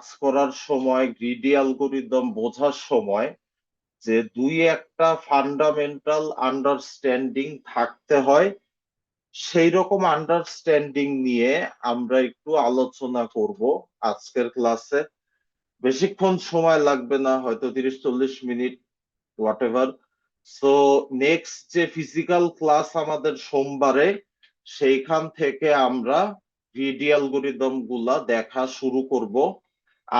কাজ করার সময়, গ্রিডি অ্যালগরিদম বোঝার সময় যে দুই একটা ফান্ডামেন্টাল আন্ডারস্ট্যান্ডিং থাকতে হয়, সেই রকম আন্ডারস্ট্যান্ডিং নিয়ে আমরা একটু আলোচনা করব আজকের ক্লাসে। বেশিক্ষণ সময় লাগবে না, হয়তো 30-40 minute, what ever. So next যে ফিজিক্যাল ক্লাস আমাদের সোমবারে, সেইখান থেকে আমরা গ্রিডি অ্যালগরিদম গুলা দেখা শুরু করব।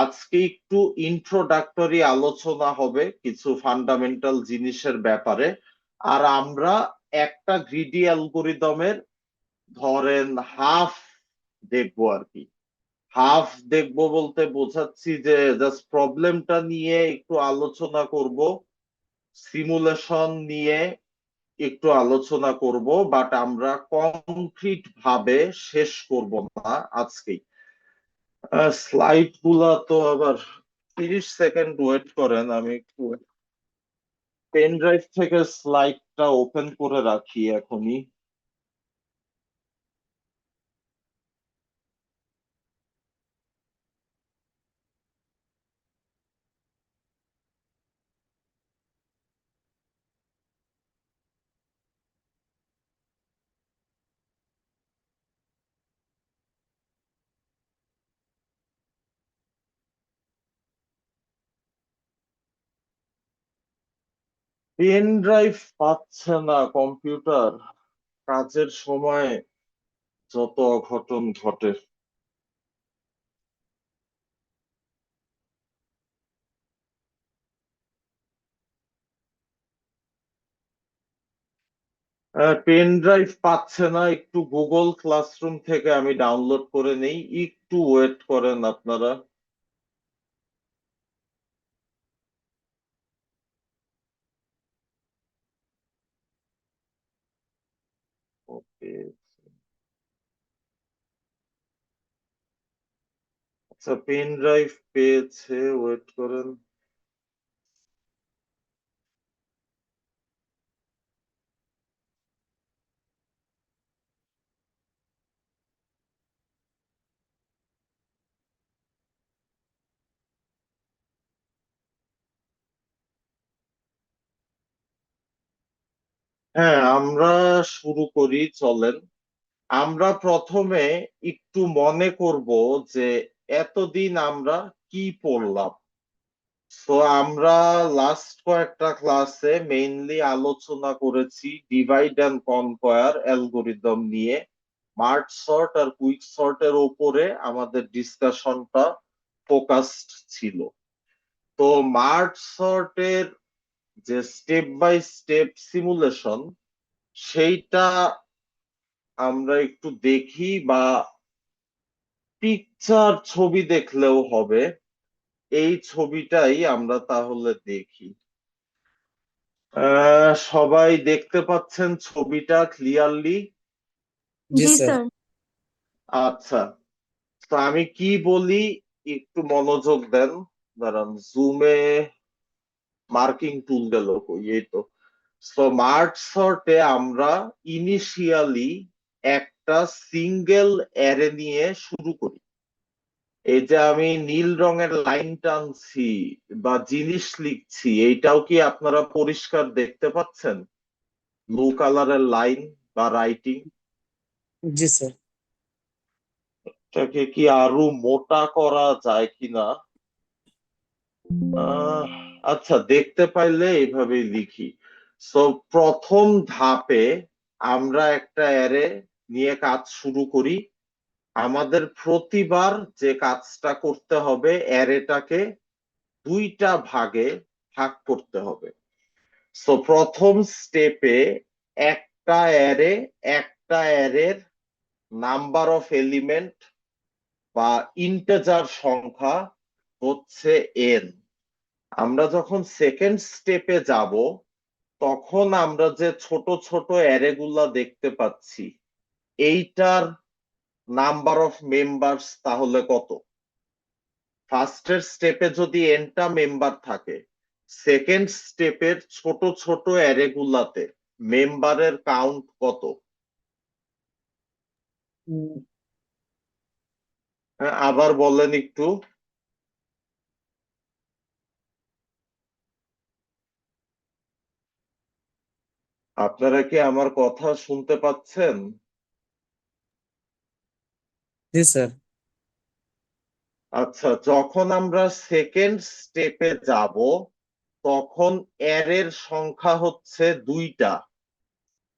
আজকে একটু ইন্ট্রোডাক্টরি আলোচনা হবে কিছু ফান্ডামেন্টাল জিনিসের ব্যাপারে। আর আমরা একটা গ্রিডি অ্যালগরিদমের ধরেন হাফ দেখবো আর কি। হাফ দেখবো বলতে বোঝাচ্ছি যে জাস্ট প্রবলেমটা নিয়ে একটু আলোচনা করব, সিমুলেশন নিয়ে একটু আলোচনা করব, বাট আমরা কংক্রিট ভাবে শেষ করব না আজকেই। স্লাইড গুলা তো আবার 30 সেকেন্ড ওয়েট করেন, আমি একটু পেন ড্রাইভ থেকে স্লাইডটা ওপেন করে রাখি এখনই। পেন ড্রাইভ পাচ্ছে না কম্পিউটার, কাজের সময় যত অঘটন ঘটে। পেন ড্রাইভ পাচ্ছে না, একটু গুগল ক্লাসরুম থেকে আমি ডাউনলোড করে নেই, একটু ওয়েট করেন আপনারা। ওকে, আচ্ছা পেন ড্রাইভ পেয়েছে, ওয়েট করেন। হ্যাঁ, আমরা শুরু করি, চলেন। আমরা প্রথমে একটু মনে করব যে এতদিন আমরা কি পড়লাম। তো আমরা লাস্ট কয়েকটা ক্লাসে মেইনলি আলোচনা করেছি ডিভাইড অ্যান্ড কনকয়ার অ্যালগরিদম নিয়ে। মার্জ সর্ট আর কুইক সর্টের উপরে আমাদের ডিসকাশনটা ফোকাসড ছিল। তো মার্জ সর্টের যে স্টেপ বাই স্টেপ সিমুলেশন, সেইটা আমরা একটু দেখি, বা পিকচার ছবি দেখলেও হবে। এই ছবিটাই আমরা তাহলে দেখি। সবাই দেখতে পাচ্ছেন ছবিটা ক্লিয়ারলি? জি জি স্যার। স্যার। আচ্ছা, তো আমি কি বলি একটু মনোযোগ দেন। দাঁড়ান, জুমে মার্কিং টুল গেল কই, এই তো। স্মার্ট সর্টে আমরা ইনিশিয়ালি একটা সিঙ্গেল অ্যারে নিয়ে শুরু করি। এই যে আমি নীল রঙের লাইন টানছি বা জিনিস লিখছি, এইটাও কি আপনারা পরিষ্কার দেখতে পাচ্ছেন? ব্লু কালারের লাইন বা রাইটিং। জি স্যার। এটাকে কি আরো মোটা করা যায় কিনা? আহ, আচ্ছা, দেখতে পাইলে এইভাবেই লিখি। সো প্রথম ধাপে আমরা একটা অ্যারে নিয়ে কাজ শুরু করি। আমাদের প্রতিবার যে কাজটা করতে হবে, অ্যারেটাকে দুইটা ভাগে ভাগ করতে হবে। সো প্রথম স্টেপে একটা অ্যারে, একটা অ্যারের নাম্বার অফ এলিমেন্ট বা ইন্টিজার সংখ্যা হচ্ছে এন। আমরা যখন সেকেন্ড স্টেপে যাব, তখন আমরা যে ছোট ছোট অ্যারে গুলা দেখতে পাচ্ছি, এইটার নাম্বার অফ মেম্বার্স তাহলে কত? ফার্স্টের স্টেপে যদি এনটা মেম্বার থাকে, সেকেন্ড স্টেপের ছোট ছোট অ্যারে গুলাতে মেম্বারের কাউন্ট কত? উম, হ্যাঁ, আবার বলেন একটু। আপনারা কি আমার কথা শুনতে পাচ্ছেন? জি স্যার। আচ্ছা, যখন আমরা সেকেন্ড স্টেপে যাব তখন অ্যারের সংখ্যা হচ্ছে 2টা,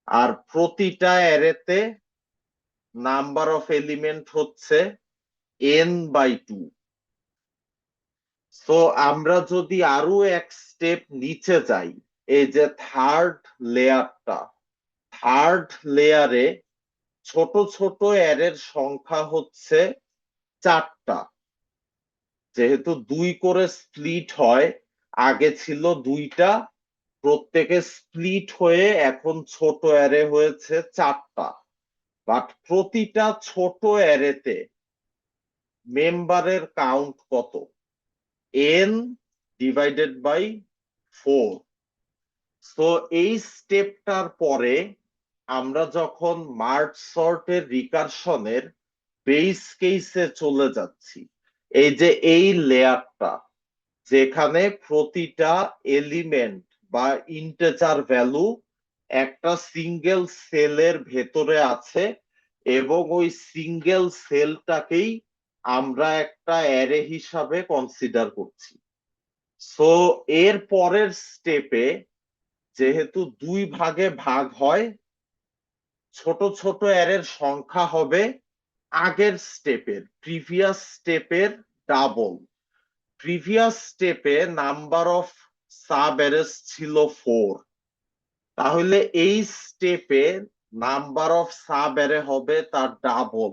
আর প্রতিটা অ্যারেতে নাম্বার অফ এলিমেন্ট হচ্ছে n/2। তো আমরা যদি আরো এক স্টেপ নিচে যাই, এই যে থার্ড লেয়ারে ছোট ছোট অ্যারের সংখ্যা হচ্ছে 4টা। যেহেতু 2 করে স্প্লিট হয়, আগে ছিল 2টা, প্রত্যেকে স্প্লিট হয়ে এখন ছোট অ্যারে হয়েছে 4টা। বাট প্রতিটা ছোট অ্যারেতে মেম্বারের কাউন্ট কত? n/4। তো এই স্টেপটার পরে আমরা যখন মার্জ সর্টের রিকারশনের বেস কেসে চলে যাচ্ছি, এই যে এই লেয়ারটা যেখানে প্রতিটা এলিমেন্ট বা ইন্টিজার ভ্যালু একটা সিঙ্গেল সেলের ভেতরে আছে, এবং ওই সিঙ্গেল সেলটাকেই আমরা একটা অ্যারে হিসাবে কনসিডার করছি। সো এর পরের স্টেপে যেহেতু 2 ভাগে ভাগ হয়, ছোট ছোট অ্যারের সংখ্যা হবে আগের প্রিভিয়াস স্টেপের ডাবল। প্রিভিয়াস স্টেপে নাম্বার অফ সাব অ্যারেস ছিল 4, তাহলে এই স্টেপে নাম্বার অফ সাব অ্যারে হবে তার ডাবল,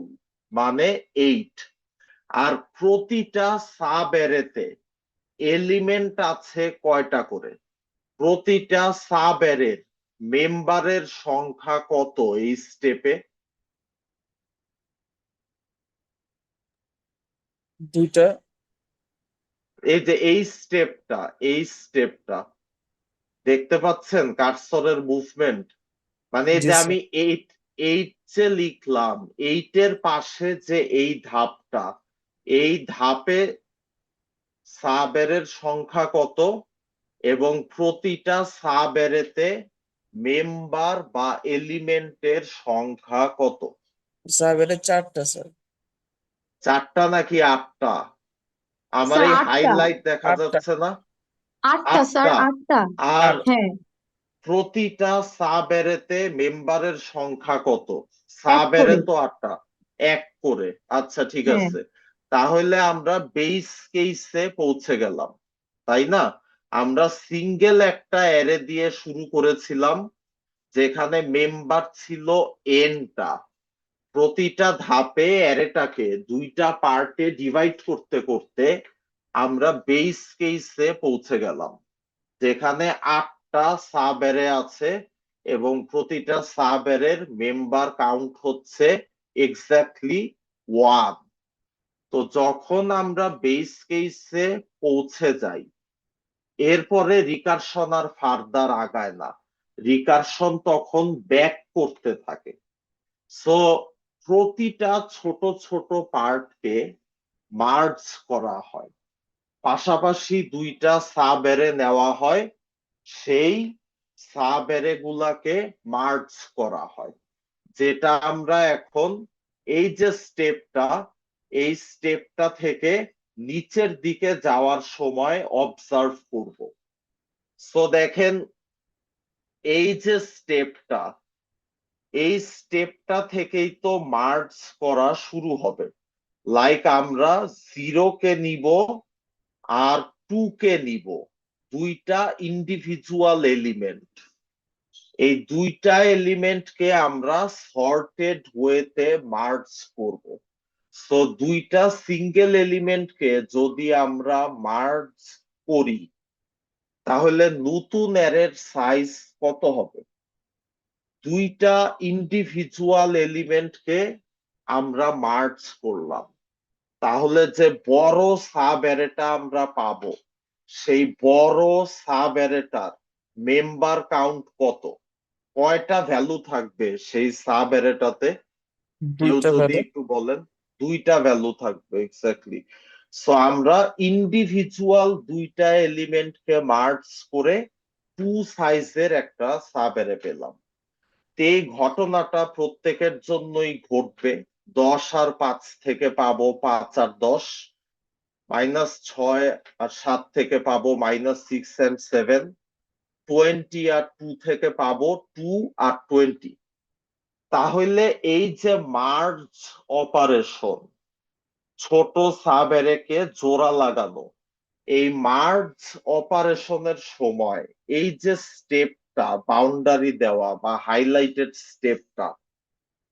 মানে 8। আর প্রতিটা সাব অ্যারেতে এলিমেন্ট আছে কয়টা করে? প্রতিটা সাব অ্যারের মেম্বারের সংখ্যা কত এই স্টেপে? 2টা। এই যে এই স্টেপটা দেখতে পাচ্ছেন কার্সরের মুভমেন্ট? মানে এই জি যে স্যার। আমি এইট যে লিখলাম, 8-এর পাশে যে এই ধাপটা, এই ধাপে সাব অ্যারের সংখ্যা কত, এবং প্রতিটা সাব অ্যারেতে মেম্বার বা এলিমেন্টের সংখ্যা কত? স্যার এটা 4টা স্যার। 4টা নাকি 8টা? আমার স্যার এই 8টা। হাইলাইট দেখা 8টা। যাচ্ছে না? 8টা স্যার, 8টা। 8টা। আর 8। হ্যাঁ, প্রতিটা সাব অ্যারেতে মেম্বারের সংখ্যা কত? এক সাব করে। অ্যারে তো 8টা, 1 করে। আচ্ছা, ঠিক হ্যাঁ, আছে। তাহলে আমরা বেস কেসে পৌঁছে গেলাম, তাই না? আমরা সিঙ্গেল একটা অ্যারে দিয়ে শুরু করেছিলাম, যেখানে মেম্বার ছিল এনটা। প্রতিটা ধাপে অ্যারেটাকে 2টা পার্টে ডিভাইড করতে করতে আমরা বেস কেসে পৌঁছে গেলাম, যেখানে 8টা সাব অ্যারে আছে, এবং প্রতিটা সাব অ্যারের মেম্বার কাউন্ট হচ্ছে এক্স্যাক্টলি 1। তো যখন আমরা বেস কেসে পৌঁছে যাই, এরপরে রিকারশন আর ফার্দার আগায় না, রিকারশন তখন ব্যাক করতে থাকে। সো প্রতিটা ছোট ছোট পার্টকে মার্জ করা হয়, পাশাপাশি 2টা সাব অ্যারে নেওয়া হয়, সেই সাব অ্যারে গুলাকে মার্জ করা হয়, যেটা আমরা এখন এই যে এই স্টেপটা থেকে নিচের দিকে যাওয়ার সময় অবজার্ভ করব। সো দেখেন, এই যে এই স্টেপটা থেকেই তো মার্জ করা শুরু হবে। লাইক আমরা 0 কে নিব আর 2 কে নিব, 2টা ইন্ডিভিজুয়াল এলিমেন্ট। এই 2টা এলিমেন্টকে আমরা সর্টেড ওয়েতে মার্জ করব। সো 2টা সিঙ্গেল এলিমেন্টকে যদি আমরা মার্জ করি, তাহলে নতুন অ্যারের সাইজ কত হবে? 2টা ইন্ডিভিজুয়াল এলিমেন্টকে আমরা মার্জ করলাম, তাহলে যে বড় সাব অ্যারেটা আমরা পাবো, সেই বড় সাব অ্যারেটার মেম্বার কাউন্ট কত? কয়টা ভ্যালু থাকবে সেই সাব অ্যারেটাতে? কেউ 2টা যদি ভ্যালু। একটু বলেন। 2টা ভ্যালু থাকবে, এক্স্যাক্টলি। সো আমরা ইন্ডিভিজুয়াল 2টা এলিমেন্টকে মার্জ করে সাইজের একটা সাব অ্যারে পেলাম। এই ঘটনাটা প্রত্যেকের জন্যই ঘটবে। 10 আর 5 থেকে পাবো 5 আর 10, -6 আর 7 থেকে পাবো -6 and 7, 20 আর 2 থেকে পাবো 2 আর 20। তাহলে এই যে মার্জ অপারেশন, ছোট সাব অ্যারেকে জোড়া লাগানো, এই মার্জ অপারেশনের সময় এই যে স্টেপটা, বাউন্ডারি দেওয়া বা হাইলাইটেড স্টেপটা,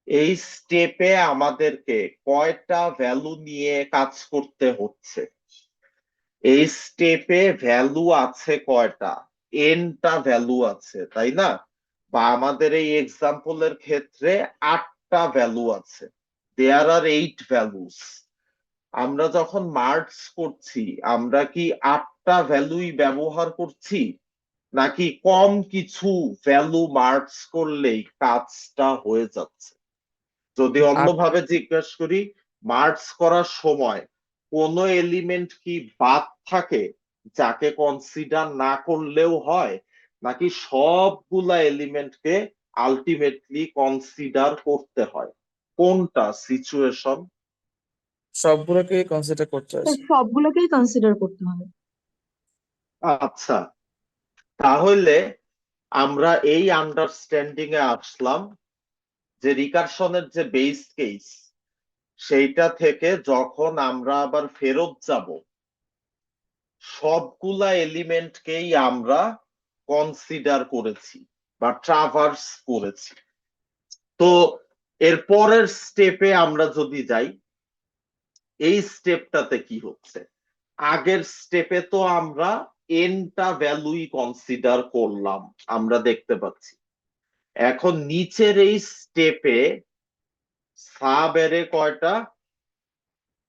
এই স্টেপে আমাদেরকে কয়টা ভ্যালু নিয়ে কাজ করতে হচ্ছে? এই স্টেপে ভ্যালু আছে কয়টা? এনটা ভ্যালু আছে, তাই না? বা আমাদের এই এক্সাম্পলের ক্ষেত্রে 8টা ভ্যালু আছে। দেয়ার আর 8 ভ্যালুস। আমরা যখন মার্জ করছি, আমরা কি 8টা ভ্যালুই ব্যবহার করছি, নাকি কম কিছু ভ্যালু মার্জ করলেই কাজটা হয়ে যাচ্ছে? যদি অন্যভাবে জিজ্ঞেস করি, মার্জ করার সময় কোন এলিমেন্ট কি বাদ থাকে যাকে কনসিডার না করলেও হয়, নাকি সবগুলা এলিমেন্টকে আলটিমেটলি কনসিডার করতে হয়? কোনটা সিচুয়েশন? সবগুলোকে কনসিডার করতে স্যার হয়েছে। সবগুলোকেই কনসিডার করতে হবে। আচ্ছা, তাহলে আমরা এই আন্ডারস্ট্যান্ডিং এ আসলাম যে রিকারশনের যে বেস কেস, সেইটা থেকে যখন আমরা আবার ফেরত যাব, সবগুলা এলিমেন্টকেই আমরা কনসিডার করেছি বা ট্রাভার্স করেছি। তো এর পরের স্টেপে আমরা যদি যাই, এই স্টেপটাতে কি হচ্ছে? আগের স্টেপে তো আমরা এনটা ভ্যালুই কনসিডার করলাম, আমরা দেখতে পাচ্ছি। এখন নিচের এই স্টেপে সাব অ্যারে কয়টা?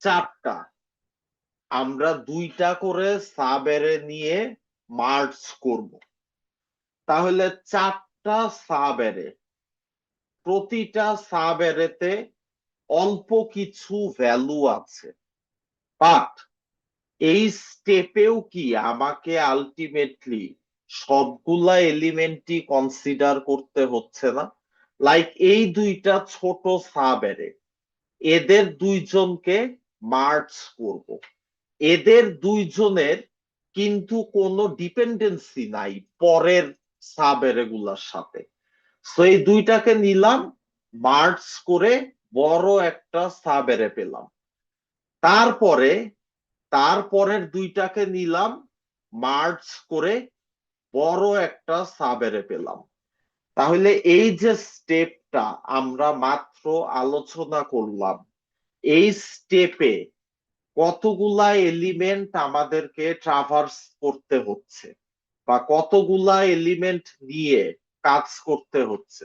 4টা। আমরা 2টা করে সাব অ্যারে নিয়ে মার্জ করব। তাহলে 4টা সাব অ্যারে, প্রতিটা সাব অ্যারেতে অল্প কিছু ভ্যালু আছে, বাট এই স্টেপেও কি আমাকে আলটিমেটলি সবগুলা এলিমেন্টই কনসিডার করতে হচ্ছে না? লাইক এই 2টা ছোট সাব অ্যারে, এদের 2জনকে মার্জ করব। এদের 2জনের কিন্তু কোনো ডিপেন্ডেন্সি নাই পরের সাব অ্যারে গুলার সাথে। তো এই 2টাকে নিলাম, মার্জ করে বড় একটা সাব অ্যারে পেলাম। তারপরে তারপরের 2টাকে নিলাম, মার্জ করে বড় একটা সাব অ্যারে পেলাম। তাহলে এই যে স্টেপটা আমরা মাত্র আলোচনা করলাম, এই স্টেপে কতগুলা এলিমেন্ট আমাদেরকে ট্রাভার্স করতে হচ্ছে বা কতগুলা এলিমেন্ট নিয়ে কাজ করতে হচ্ছে?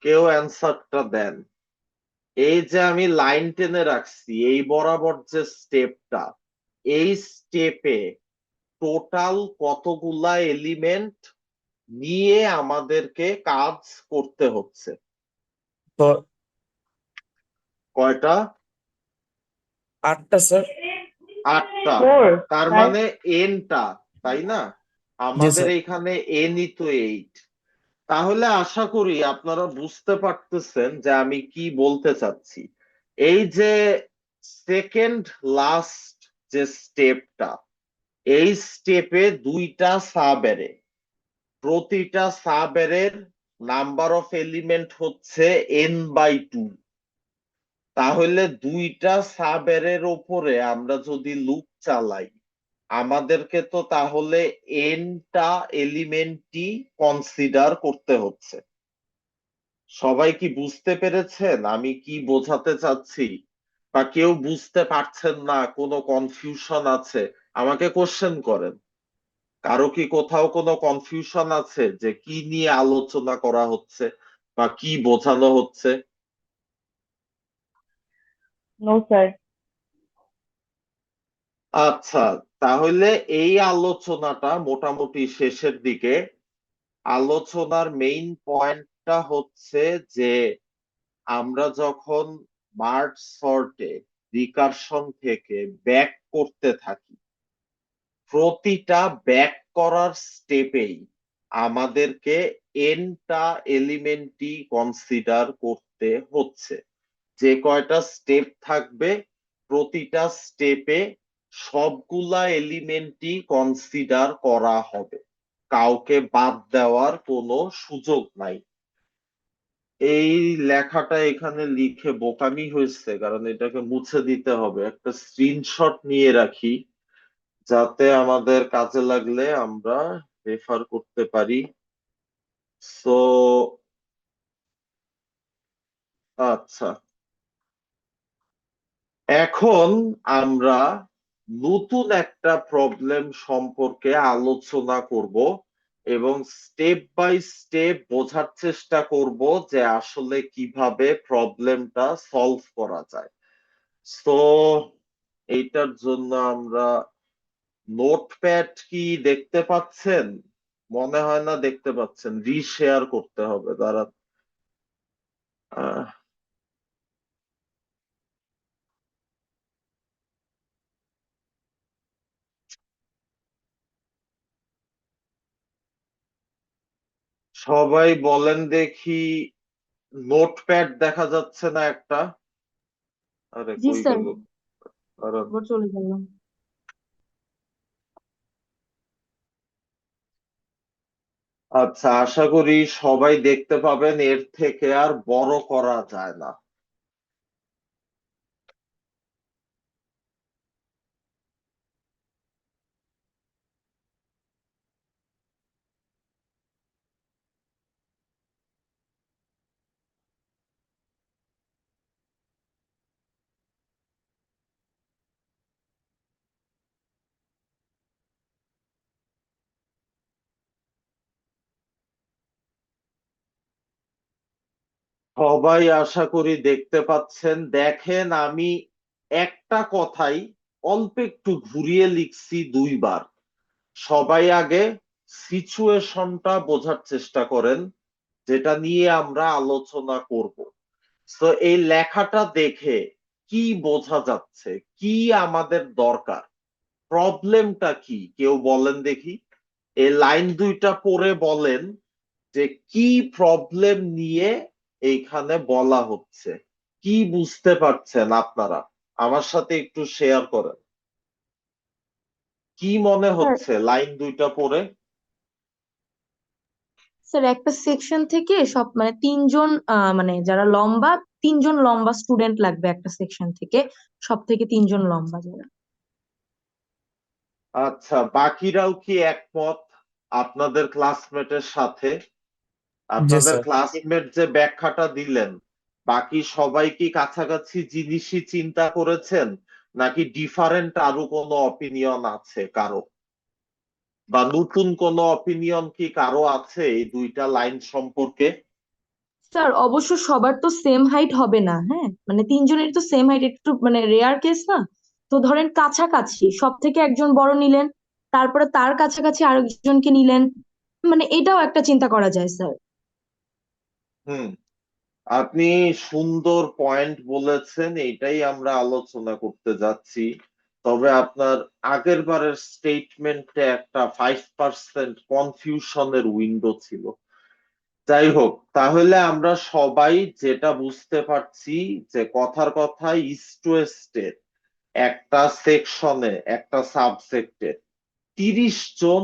কেউ অ্যান্সারটা দেন। এই যে আমি লাইন টেনে রাখছি, এই বরাবর যে স্টেপটা, এই স্টেপে টোটাল কতগুলা এলিমেন্ট নিয়ে আমাদেরকে কাজ করতে হচ্ছে? তো কয়টা? 8টা স্যার। 8টা। ফোর তার মানে এনটা, তাই না? জি আমাদের স্যার। এখানে এনই তো 8। তাহলে আশা করি আপনারা বুঝতে পারতেছেন যে আমি কি বলতে চাচ্ছি। এই যে সেকেন্ড লাস্ট যে স্টেপটা, এই স্টেপে 2টা সাব অ্যারে, প্রতিটা সাব অ্যারের নাম্বার অফ এলিমেন্ট হচ্ছে n/2। তাহলে 2টা সাব অ্যারের উপরে আমরা যদি লুপ চালাই, আমাদেরকে তো তাহলে এনটা এলিমেন্টই কনসিডার করতে হচ্ছে। সবাই কি বুঝতে পেরেছেন আমি কি বোঝাতে চাচ্ছি? বা কেউ বুঝতে পারছেন না, কোনো কনফিউশন আছে, আমাকে কোশ্চেন করেন। কারো কি কোথাও কোনো কনফিউশন আছে যে কি নিয়ে আলোচনা করা হচ্ছে বা কি বোঝানো হচ্ছে? No sir. আচ্ছা, তাহলে এই আলোচনাটা মোটামুটি শেষের দিকে। আলোচনার মেইন পয়েন্টটা হচ্ছে যে আমরা যখন মার্জ সর্টে রিকারশন থেকে ব্যাক করতে থাকি, প্রতিটা ব্যাক করার স্টেপেই আমাদেরকে এনটা এলিমেন্টই কনসিডার করতে হচ্ছে। যে কয়টা স্টেপ থাকবে প্রতিটা স্টেপে সবগুলা এলিমেন্টই কনসিডার করা হবে, কাউকে বাদ দেওয়ার কোনো সুযোগ নাই। এই লেখাটা এখানে লিখে বোকামি হয়েছে, কারণ এটাকে মুছে দিতে হবে। একটা স্ক্রিনশট নিয়ে রাখি যাতে আমাদের কাজে লাগলে আমরা রেফার করতে পারি। সো আচ্ছা, এখন আমরা নতুন একটা প্রবলেম সম্পর্কে আলোচনা করব এবং স্টেপ বাই স্টেপ বোঝার চেষ্টা করব যে আসলে কিভাবে প্রবলেমটা সলভ করা যায়। তো এইটার জন্য আমরা নোটপ্যাড কি দেখতে পাচ্ছেন? মনে হয় না দেখতে পাচ্ছেন, রিশেয়ার করতে হবে। দাঁড়ান, আহ, সবাই বলেন দেখি, নোটপ্যাড দেখা যাচ্ছে না একটা? আরে জি কই স্যার, গেল? দাঁড়ান। আবার চলে গেলাম। আচ্ছা, আশা করি সবাই দেখতে পাবেন, এর থেকে আর বড় করা যায় না। সবাই আশা করি দেখতে পাচ্ছেন। দেখেন, আমি একটা কথাই অল্প একটু ঘুরিয়ে লিখছি দুইবার। সবাই আগে সিচুয়েশনটা বোঝার চেষ্টা করেন, যেটা নিয়ে আমরা আলোচনা করব। তো এই লেখাটা দেখে কি বোঝা যাচ্ছে, কি আমাদের দরকার, প্রবলেমটা কি কেউ বলেন দেখি। এই লাইন দুইটা পড়ে বলেন যে কি প্রবলেম নিয়ে এইখানে বলা হচ্ছে, কি বুঝতে পারছেন আপনারা, আমার সাথে একটু শেয়ার করেন। কি মনে স্যার হচ্ছে লাইন দুইটা পড়ে? স্যার একটা সেকশন থেকে সব মানে তিনজন মানে যারা লম্বা, তিনজন লম্বা স্টুডেন্ট লাগবে একটা সেকশন থেকে, সব থেকে তিনজন লম্বা যারা। আচ্ছা, বাকিরাও কি একমত আপনাদের ক্লাসমেটের সাথে? জি আপনাদের স্যার। ক্লাসমেট যে ব্যাখ্যাটা দিলেন, বাকি সবাই কি কাছাকাছি জিনিসই চিন্তা করেছেন, নাকি ডিফারেন্ট আরো কোনো অপিনিয়ন আছে কারো, বা নতুন কোনো অপিনিয়ন কি কারো আছে এই দুইটা লাইন সম্পর্কে? স্যার অবশ্য সবার তো সেম হাইট হবে না, হ্যাঁ মানে তিনজনের তো সেম হাইট একটু মানে রেয়ার কেস না। তো ধরেন কাছাকাছি সব থেকে একজন বড় নিলেন, তারপরে তার কাছাকাছি আরেকজনকে নিলেন, মানে এটাও একটা চিন্তা করা যায় স্যার। হুম, আপনি সুন্দর পয়েন্ট বলেছেন, এটাই আমরা আলোচনা করতে যাচ্ছি। তবে আপনার আগের বারের স্টেটমেন্টে একটা 5% কনফিউশনের উইন্ডো ছিল। যাই হোক, তাহলে আমরা সবাই যেটা বুঝতে পারছি যে কথার কথা, ইস্ট ওয়েস্টের একটা সেকশনে, একটা সাবসেক্টে 30 জন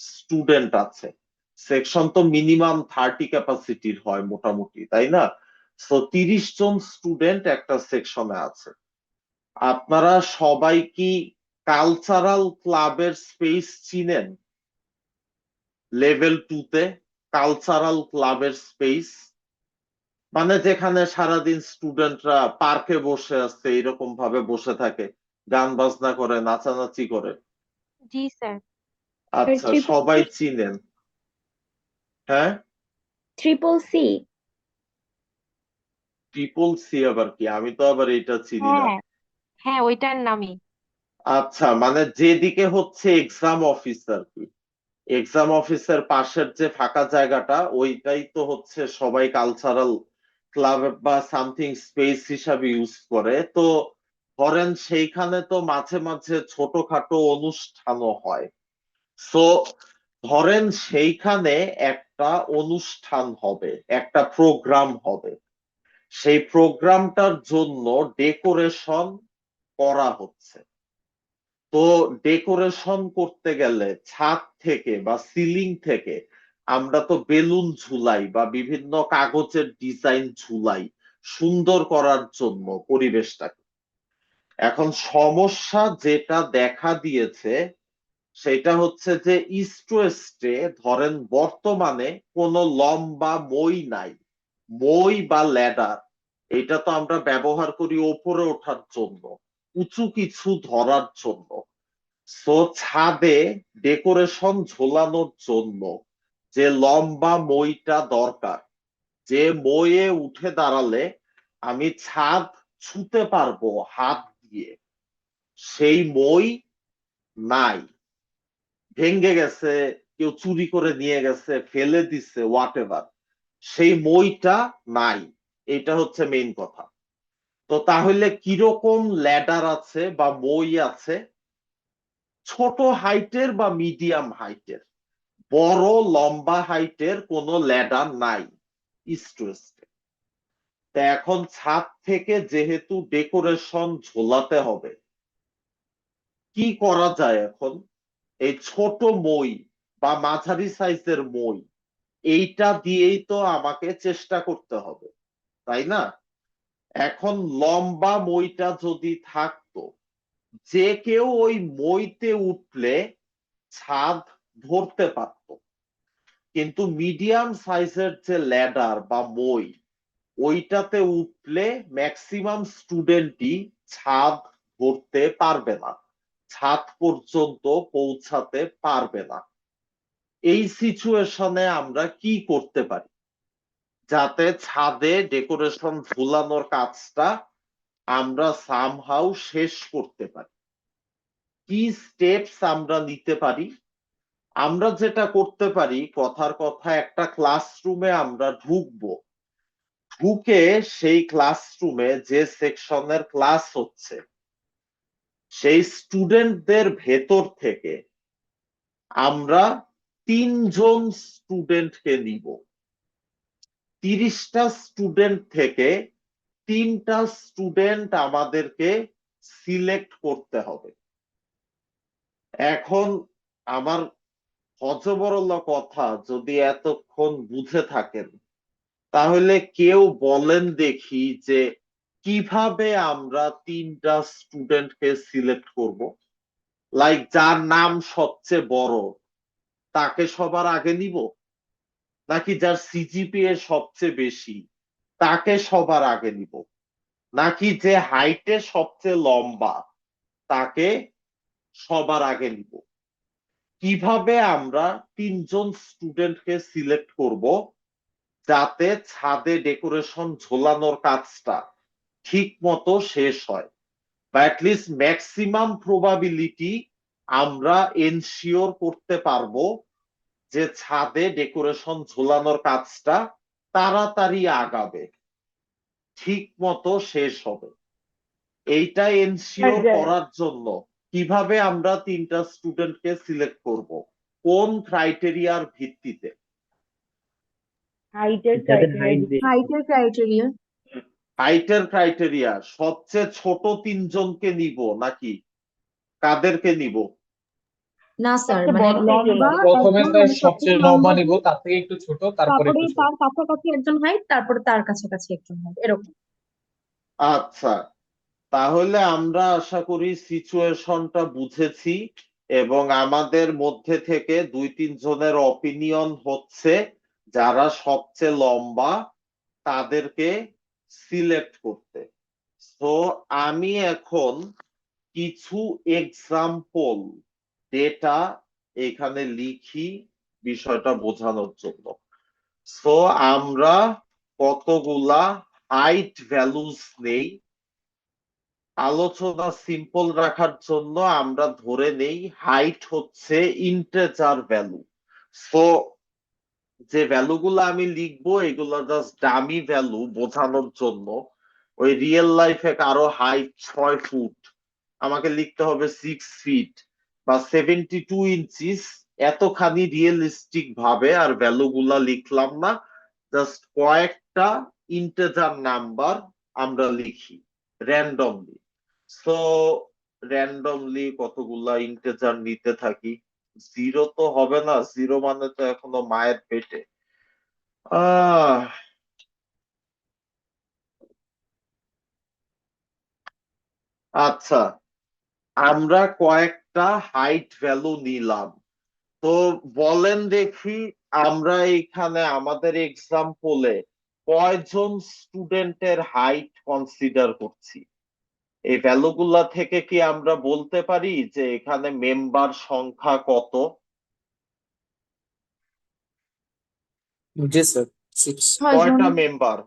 স্টুডেন্ট আছে। সেকশন তো মিনিমাম 30 ক্যাপাসিটির হয় মোটামুটি, তাই না? তো 30 জন স্টুডেন্ট একটা সেকশনে আছে। আপনারা সবাই কি কালচারাল ক্লাবের স্পেস চিনেন? লেভেল 2 তে কালচারাল ক্লাবের স্পেস মানে যেখানে সারাদিন স্টুডেন্টরা পার্কে বসে আছে, এরকম ভাবে বসে থাকে, গান বাজনা করে, নাচানাচি করে। জি স্যার। আচ্ছা, ট্রিপল সবাই সি। চিনেন? হ্যাঁ, ট্রিপল সি। ট্রিপল সি আবার কি? আমি তো আবার এটা চিনি না। হ্যাঁ, হ্যাঁ ওইটার নামই। আচ্ছা, মানে যেদিকে হচ্ছে এক্সাম অফিস আর কি, এক্সাম অফিসের পাশের যে ফাঁকা জায়গাটা, ওইটাই তো হচ্ছে সবাই কালচারাল ক্লাব বা সামথিং স্পেস হিসাবে ইউজ করে। তো ধরেন সেইখানে তো মাঝে মাঝে ছোটখাটো অনুষ্ঠানও হয়। সো ধরেন সেইখানে একটা অনুষ্ঠান হবে, একটা প্রোগ্রাম হবে, সেই প্রোগ্রামটার জন্য ডেকোরেশন করা হচ্ছে। তো ডেকোরেশন করতে গেলে ছাদ থেকে বা সিলিং থেকে আমরা তো বেলুন ঝুলাই বা বিভিন্ন কাগজের ডিজাইন ঝুলাই সুন্দর করার জন্য পরিবেশটাকে। এখন সমস্যা যেটা দেখা দিয়েছে সেটা হচ্ছে যে ইস্ট ওয়েস্টে ধরেন বর্তমানে কোনো লম্বা মই নাই। মই বা ল্যাডার এটা তো আমরা ব্যবহার করি ওপরে ওঠার জন্য, উঁচু কিছু ধরার জন্য। সো ছাদে ডেকোরেশন ঝোলানোর জন্য যে লম্বা মইটা দরকার, যে মইয়ে উঠে দাঁড়ালে আমি ছাদ ছুঁতে পারবো হাত দিয়ে, সেই মই নাই, ভেঙে গেছে, কেউ চুরি করে নিয়ে গেছে, ফেলে দিচ্ছে, হোয়াট এভার, সেই মইটা নাই। এটা হচ্ছে মেইন কথা। তো তাহলে কিরকম ল্যাডার আছে বা মই আছে? ছোট হাইটের বা মিডিয়াম হাইটের, বড় লম্বা হাইটের কোনো ল্যাডার নাই ইস্ট ওয়েস্টে। তা এখন ছাদ থেকে যেহেতু ডেকোরেশন ঝোলাতে হবে, কি করা যায় এখন? এই ছোট মই বা মাঝারি সাইজের মই, এইটা দিয়েই তো আমাকে চেষ্টা করতে হবে, তাই না? এখন লম্বা মইটা যদি থাকতো, যে কেউ ওই মইতে উঠলে ছাদ ধরতে পারত। কিন্তু মিডিয়াম সাইজের যে ল্যাডার বা মই, ওইটাতে উঠলে ম্যাক্সিমাম স্টুডেন্টই ছাদ ধরতে পারবে না, ছাদ পর্যন্ত পৌঁছাতে পারবে না। এই সিচুয়েশনে আমরা কি করতে পারি যাতে ছাদে ডেকোরেশন ঝুলানোর কাজটা আমরা সামহাউ শেষ করতে পারি? কি স্টেপস আমরা নিতে পারি? আমরা যেটা করতে পারি, কথার কথা, একটা ক্লাসরুমে আমরা ঢুকবো, ঢুকে সেই ক্লাসরুমে যে সেকশনের ক্লাস হচ্ছে সেই স্টুডেন্টদের ভেতর থেকে আমরা 3 জন স্টুডেন্টকে নিব। 30টা স্টুডেন্ট থেকে 3টা স্টুডেন্ট আমাদেরকে সিলেক্ট করতে হবে। এখন আমার হযবরল কথা যদি এতক্ষণ বুঝে থাকেন, তাহলে কেউ বলেন দেখি যে কিভাবে আমরা 3টা স্টুডেন্টকে সিলেক্ট করব? লাইক যার নাম সবচেয়ে বড় তাকে সবার আগে নিব, নাকি যার সিজিপিএ সবচেয়ে বেশি তাকে সবার আগে নিব, নাকি যে হাইটে সবচেয়ে লম্বা তাকে সবার আগে নিব? কিভাবে আমরা 3জন স্টুডেন্টকে সিলেক্ট করব যাতে ছাদে ডেকোরেশন ঝোলানোর কাজটা ঠিক মতো শেষ হয়, বা অ্যাটলিস্ট ম্যাক্সিমাম প্রবাবিলিটি আমরা এনশিওর করতে পারবো যে ছাদে ডেকোরেশন ঝোলানোর কাজটা তাড়াতাড়ি আগাবে, ঠিক মতো শেষ হবে? এইটা এনশিওর করার জন্য কিভাবে আমরা 3টা স্টুডেন্টকে সিলেক্ট করব, কোন ক্রাইটেরিয়ার ভিত্তিতে? হাইটের ক্রাইটেরিয়া। হাইটের ক্রাইটেরিয়া সবচেয়ে ছোট 3জনকে নিব নাকি কাদেরকে নিব? না স্যার, সবচেয়ে মানে বড় লম্বা প্রথমে একজন, স্যার মানে সবচেয়ে সবচেয়ে লম্বা লম্বা নিব, height, তার থেকে একটু ছোট, তারপরে তারপরে একটু ছোট। তার কাছাকাছি একজন হাইট, তারপরে তার কাছাকাছি একজন হাইট, এরকম। আচ্ছা, তাহলে আমরা আশা করি সিচুয়েশনটা বুঝেছি, এবং আমাদের মধ্যে থেকে 2-3 জনের অপিনিয়ন হচ্ছে যারা সবচেয়ে লম্বা তাদেরকে সিলেক্ট করতে। তো আমি এখন কিছু এক্সাম্পল ডেটা এখানে লিখি বিষয়টা বোঝানোর জন্য। সো আমরা কতগুলা হাইট ভ্যালুস নেই, আলোচনা সিম্পল রাখার জন্য আমরা ধরে নেই হাইট হচ্ছে ইন্টিজার ভ্যালু। সো যে ভ্যালুগুলো আমি লিখবো এগুলো জাস্ট ডামি ভ্যালু বোঝানোর জন্য। ওই রিয়েল লাইফে কারো হাইট 6 ফুট, আমাকে লিখতে হবে 6 ফিট বা 72 ইঞ্চিস, এতখানি রিয়েলিস্টিক ভাবে আর ভ্যালু গুলা লিখলাম না, জাস্ট কয়েকটা ইন্টিজার নাম্বার আমরা লিখি র্যান্ডমলি। সো র্যান্ডমলি কতগুলা ইন্টিজার নিতে থাকি, জিরো তো হবে না, জিরো মানে তো এখনো মায়ের পেটে। আহ আচ্ছা, আমরা কয়েকটা হাইট ভ্যালু নিলাম, তো বলেন দেখি আমরা এখানে আমাদের এক্সাম্পলে কয়জন স্টুডেন্টের হাইট কনসিডার করছি? এই ভ্যালুগুলা থেকে কি আমরা বলতে পারি যে এখানে মেম্বার সংখ্যা কত? জি স্যার, 6। ছয়জন। কয়টা মেম্বার?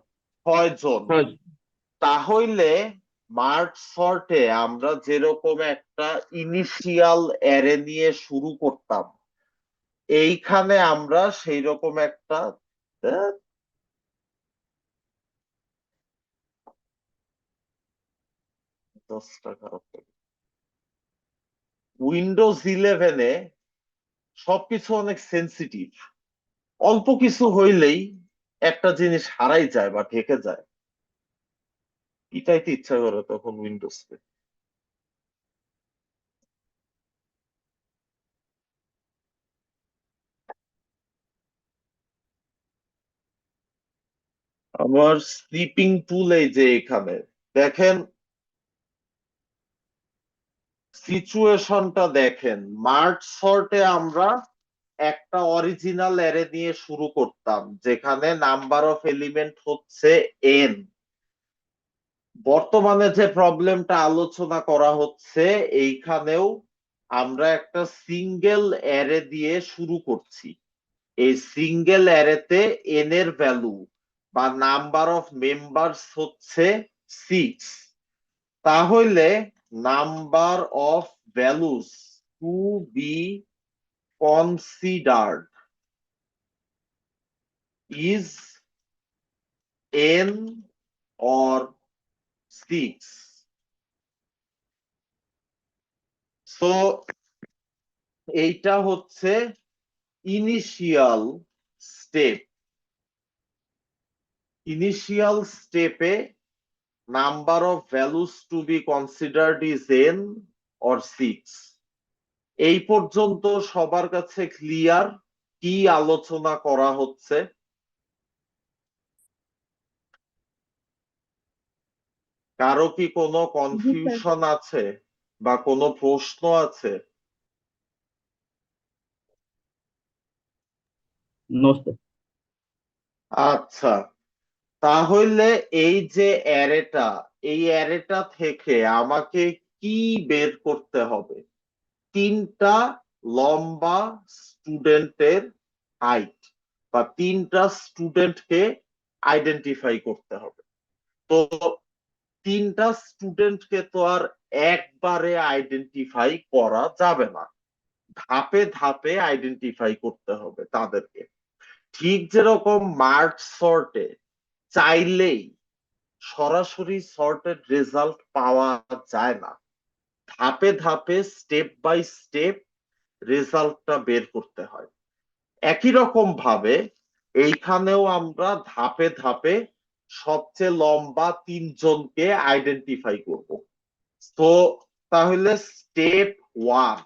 6 জন। তাহলে মার্জ সর্টে আমরা যেরকম একটা ইনিশিয়াল অ্যারে নিয়ে শুরু করতাম, এইখানে আমরা সেই রকম একটা আহ, 10 টাকা উইন্ডোজ 11-এ সবকিছু অনেক সেন্সিটিভ, অল্প কিছু হইলেই একটা জিনিস হারাই যায় বা ঢেকে যায়, এটাইতে ইচ্ছা করে তখন উইন্ডোজকে। আমার স্লিপিং টুল এই যে এখানে দেখেন, সিচুয়েশনটা দেখেন, মার্জ সর্টে আমরা একটা অরিজিনাল অ্যারে নিয়ে শুরু করতাম যেখানে নাম্বার অফ এলিমেন্ট হচ্ছে এন। বর্তমানে যে প্রবলেমটা আলোচনা করা হচ্ছে এইখানেও আমরা একটা সিঙ্গেল অ্যারে দিয়ে শুরু করছি, এই সিঙ্গেল অ্যারেতে এন এর ভ্যালু বা নাম্বার অফ মেম্বার্স হচ্ছে 6। তাহলে number of values to be considered is n or 6. So এইটা হচ্ছে ইনিশিয়াল স্টেপ। ইনিশিয়াল স্টেপে number of values to be considered is n or 6। এই পর্যন্ত সবার কাছে ক্লিয়ার কি আলোচনা করা হচ্ছে? কারো কি কোনো জি স্যার। কনফিউশন আছে বা কোনো প্রশ্ন আছে? No sir. আচ্ছা, তাহলে এই যে অ্যারেটা, এই অ্যারেটা থেকে আমাকে কি বের করতে হবে? 3টা লম্বা স্টুডেন্টের হাইট বা 3টা স্টুডেন্টকে আইডেন্টিফাই করতে হবে। তো 3টা স্টুডেন্টকে তো আর একবারে আইডেন্টিফাই করা যাবে না, ধাপে ধাপে আইডেন্টিফাই করতে হবে তাদেরকে। ঠিক যেরকম মার্জ সর্টে চাইলেই সরাসরি সর্টেড রেজাল্ট পাওয়া যায় না, ধাপে ধাপে স্টেপ বাই স্টেপ রেজাল্টটা বের করতে হয়। একই রকম ভাবে এইখানেও আমরা ধাপে ধাপে সবচেয়ে লম্বা 3জনকে আইডেন্টিফাই করব। তো তাহলে স্টেপ 1,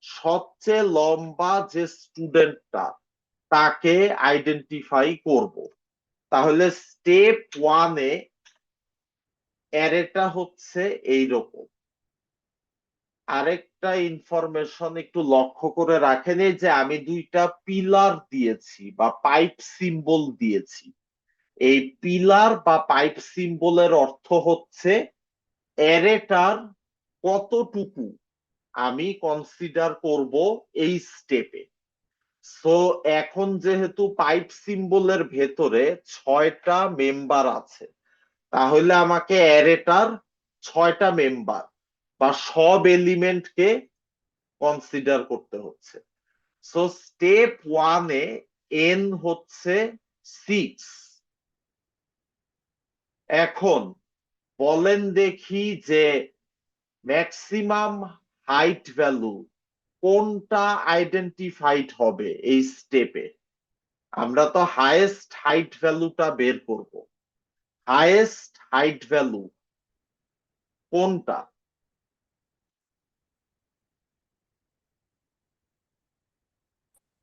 সবচেয়ে লম্বা যে স্টুডেন্টটা তাকে আইডেন্টিফাই করব। তাহলে স্টেপ 1-এ অ্যারেটা হচ্ছে এইরকম। আরেকটা ইনফরমেশন একটু লক্ষ্য করে রাখেন, এই যে আমি 2টা পিলার দিয়েছি বা পাইপ সিম্বল দিয়েছি, এই পিলার বা পাইপ সিম্বলের অর্থ হচ্ছে অ্যারেটার কতটুকু আমি কনসিডার করব এই স্টেপে। সো এখন যেহেতু পাইপ সিম্বলের ভেতরে 6টা মেম্বার আছে, তাহলে আমাকে অ্যারেটার 6টা মেম্বার বা সব এলিমেন্টকে কনসিডার করতে হচ্ছে। সো স্টেপ 1-এ n হচ্ছে 6। এখন বলেন দেখি যে ম্যাক্সিমাম হাইট ভ্যালু কোনটা আইডেন্টিফাইড হবে এই স্টেপে? আমরা তো হাইয়েস্ট হাইট ভ্যালুটা বের করব। হাইয়েস্ট হাইট ভ্যালু কোনটা?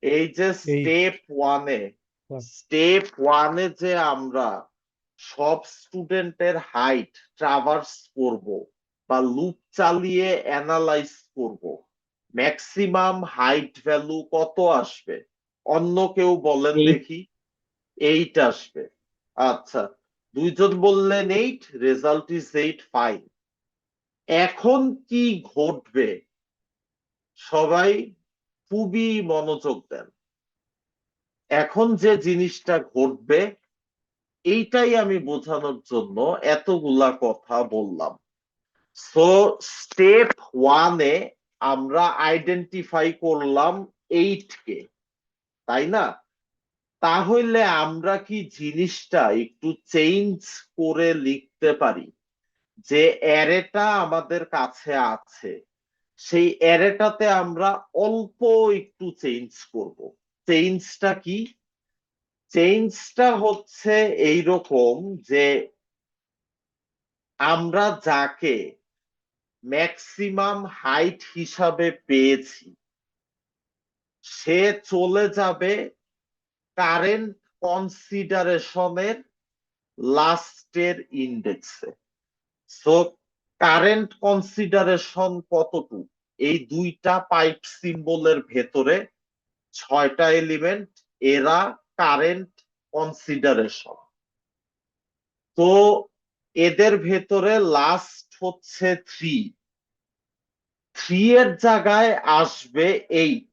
এই যে স্টেপ ওয়ানে যে আমরা সব স্টুডেন্টের হাইট ট্রাভার্স করব বা লুপ চালিয়ে অ্যানালাইজ করব, ম্যাক্সিমাম হাইট ভ্যালু কত আসবে? অন্য কেউ বলেন 8 দেখি। 8 আসবে। আচ্ছা, দুইজন বললেন 8, রেজাল্ট ইজ 8, ফাইন। এখন কি ঘটবে? সবাই খুবই মনোযোগ দেন। এখন যে জিনিসটা ঘটবে এইটাই আমি বোঝানোর জন্য এতগুলা কথা বললাম। সো স্টেপ ওয়ানে আমরা আইডেন্টিফাই করলাম 8 কে, তাই না? তাহলে আমরা কি জিনিসটা একটু চেঞ্জ করে লিখতে পারি যে অ্যারেটা আমাদের কাছে আছে, সেই অ্যারেটাতে আমরা অল্প একটু চেঞ্জ করব। চেঞ্জটা কি? চেঞ্জটা হচ্ছে এইরকম যে আমরা যাকে ম্যাক্সিমাম হাইট হিসাবে পেয়েছি সে চলে যাবে কারেন্ট কনসিডারেশনের লাস্টের ইন্ডেক্সে। সো কারেন্ট কনসিডারেশন কতটুকু? এই দুইটা পাইপ সিম্বলের ভেতরে 6টা এলিমেন্ট, এরা কারেন্ট কনসিডারেশন। তো এদের ভেতরে লাস্ট হচ্ছে 3, 3 এর জায়গায় আসবে 8,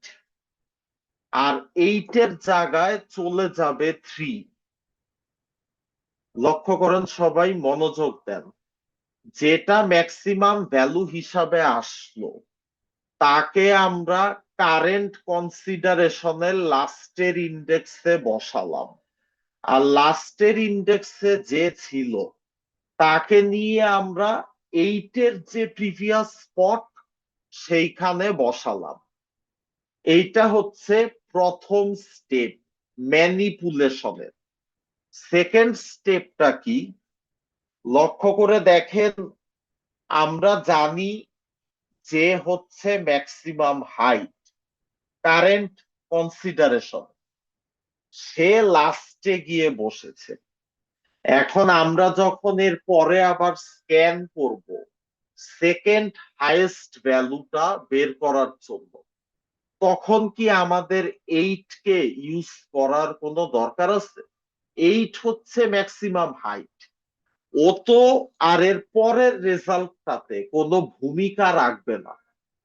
আর 8 এর জায়গায় চলে যাবে 3। লক্ষ্য করেন, সবাই মনোযোগ দেন। যেটা ম্যাক্সিমাম ভ্যালু হিসাবে আসলো তাকে আমরা কারেন্ট কনসিডারেশনের লাস্টের ইন্ডেক্সে বসালাম, আর লাস্টের ইন্ডেক্সে যে ছিল তাকে নিয়ে আমরা 8 এর যে প্রিভিয়াস স্পট সেইখানে বসালাম। এইটা হচ্ছে প্রথম স্টেপ ম্যানিপুলেশনের। সেকেন্ড স্টেপটা কি? লক্ষ্য করে দেখেন, আমরা জানি যে হচ্ছে ম্যাক্সিমাম হাইট কারেন্ট কনসিডারেশন, সে লাস্টে গিয়ে বসেছে। এখন আমরা যখন এর পরে আবার স্ক্যান করব সেকেন্ড হাইয়েস্ট ভ্যালুটা বের করার জন্য, তখন কি আমাদের 8 কে ইউজ করার কোনো দরকার আছে? 8 হচ্ছে ম্যাক্সিমাম হাইট। ও তো আর এর পরের রেজাল্টটাতে কোনো ভূমিকা রাখবে না,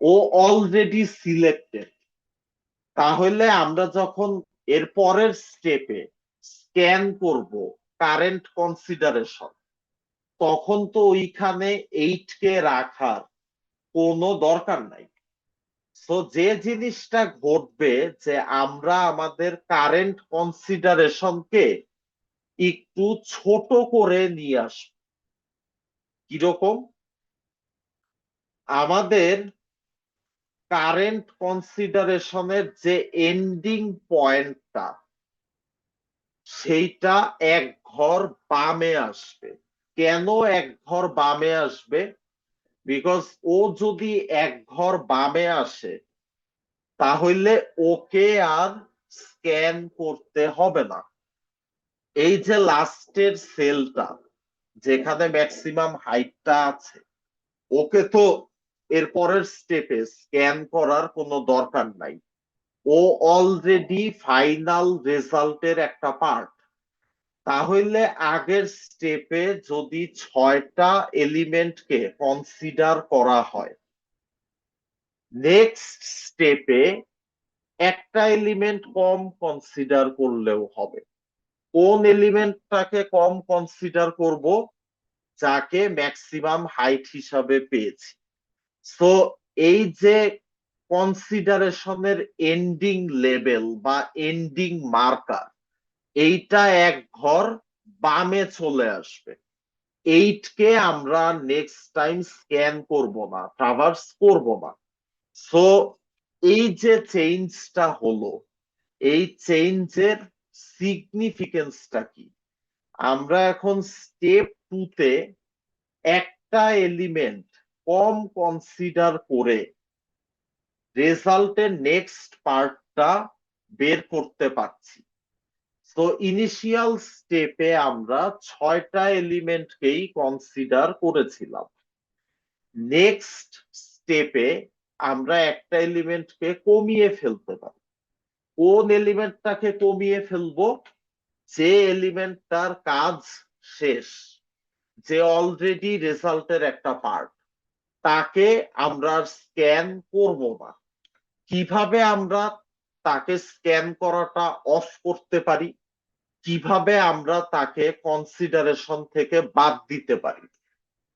ও অলরেডি সিলেক্টেড। তাহলে আমরা যখন এর পরের স্টেপে স্ক্যান করব কারেন্ট কনসিডারেশন, তখন তো ওইখানে 8 কে রাখার কোনো দরকার নাই। তো যে জিনিসটা ঘটবে যে আমরা আমাদের কারেন্ট কনসিডারেশনকে একটু ছোট করে নিয়ে আসবো। কিরকম? আমাদের কারেন্ট কনসিডারেশনের যে এন্ডিং পয়েন্টটা সেইটা এক ঘর বামে আসবে। কেন এক ঘর বামে আসবে? বিকজ ও যদি এক ঘর বামে আসে তাহলে ওকে আর স্ক্যান করতে হবে না। এই যে লাস্টের সেলটা যেখানে ম্যাক্সিমাম হাইটটা আছে, ওকে তো এর পরের স্টেপে স্ক্যান করার কোনো দরকার নাই। ও অলরেডি ফাইনাল রেজাল্টের একটা পার্ট। তাহলে আগের স্টেপে যদি 6টা এলিমেন্টকে কনসিডার করা হয়, নেক্সট স্টেপে একটা এলিমেন্ট কম কনসিডার করলেও হবে। কোন এলিমেন্টটাকে কম কনসিডার করব? যাকে ম্যাক্সিমাম হাইট হিসাবে পেয়েছি। সো এই যে কনসিডারেশনের এন্ডিং লেভেল বা এন্ডিং মার্কার, এইটা এক ঘর বামে চলে আসবে। 8 কে আমরা নেক্সট টাইম স্ক্যান করব না, ট্রাভার্স করব না। সো এই যে চেঞ্জটা হলো, এই চেঞ্জের সিগনিফিকেন্সটা কি? আমরা এখন স্টেপ 2 তে একটা এলিমেন্ট কম কনসিডার করে রেজাল্টের নেক্সট পার্টটা বের করতে পারছি। তো ইনিশিয়াল স্টেপে আমরা 6টা এলিমেন্টকেই কনসিডার করেছিলাম। নেক্সট স্টেপে আমরা একটা এলিমেন্টকে কমিয়ে ফেলতে পারি। কোন এলিমেন্টটাকে কমিয়ে ফেলবো? যে এলিমেন্টটার কাজ শেষ, যে অলরেডি রেজাল্টের একটা পার্ট, তাকে আমরা স্ক্যান করব না। কিভাবে আমরা তাকে স্ক্যান করাটা অফ করতে পারি? কিভাবে আমরা তাকে কনসিডারেশন থেকে বাদ দিতে পারি?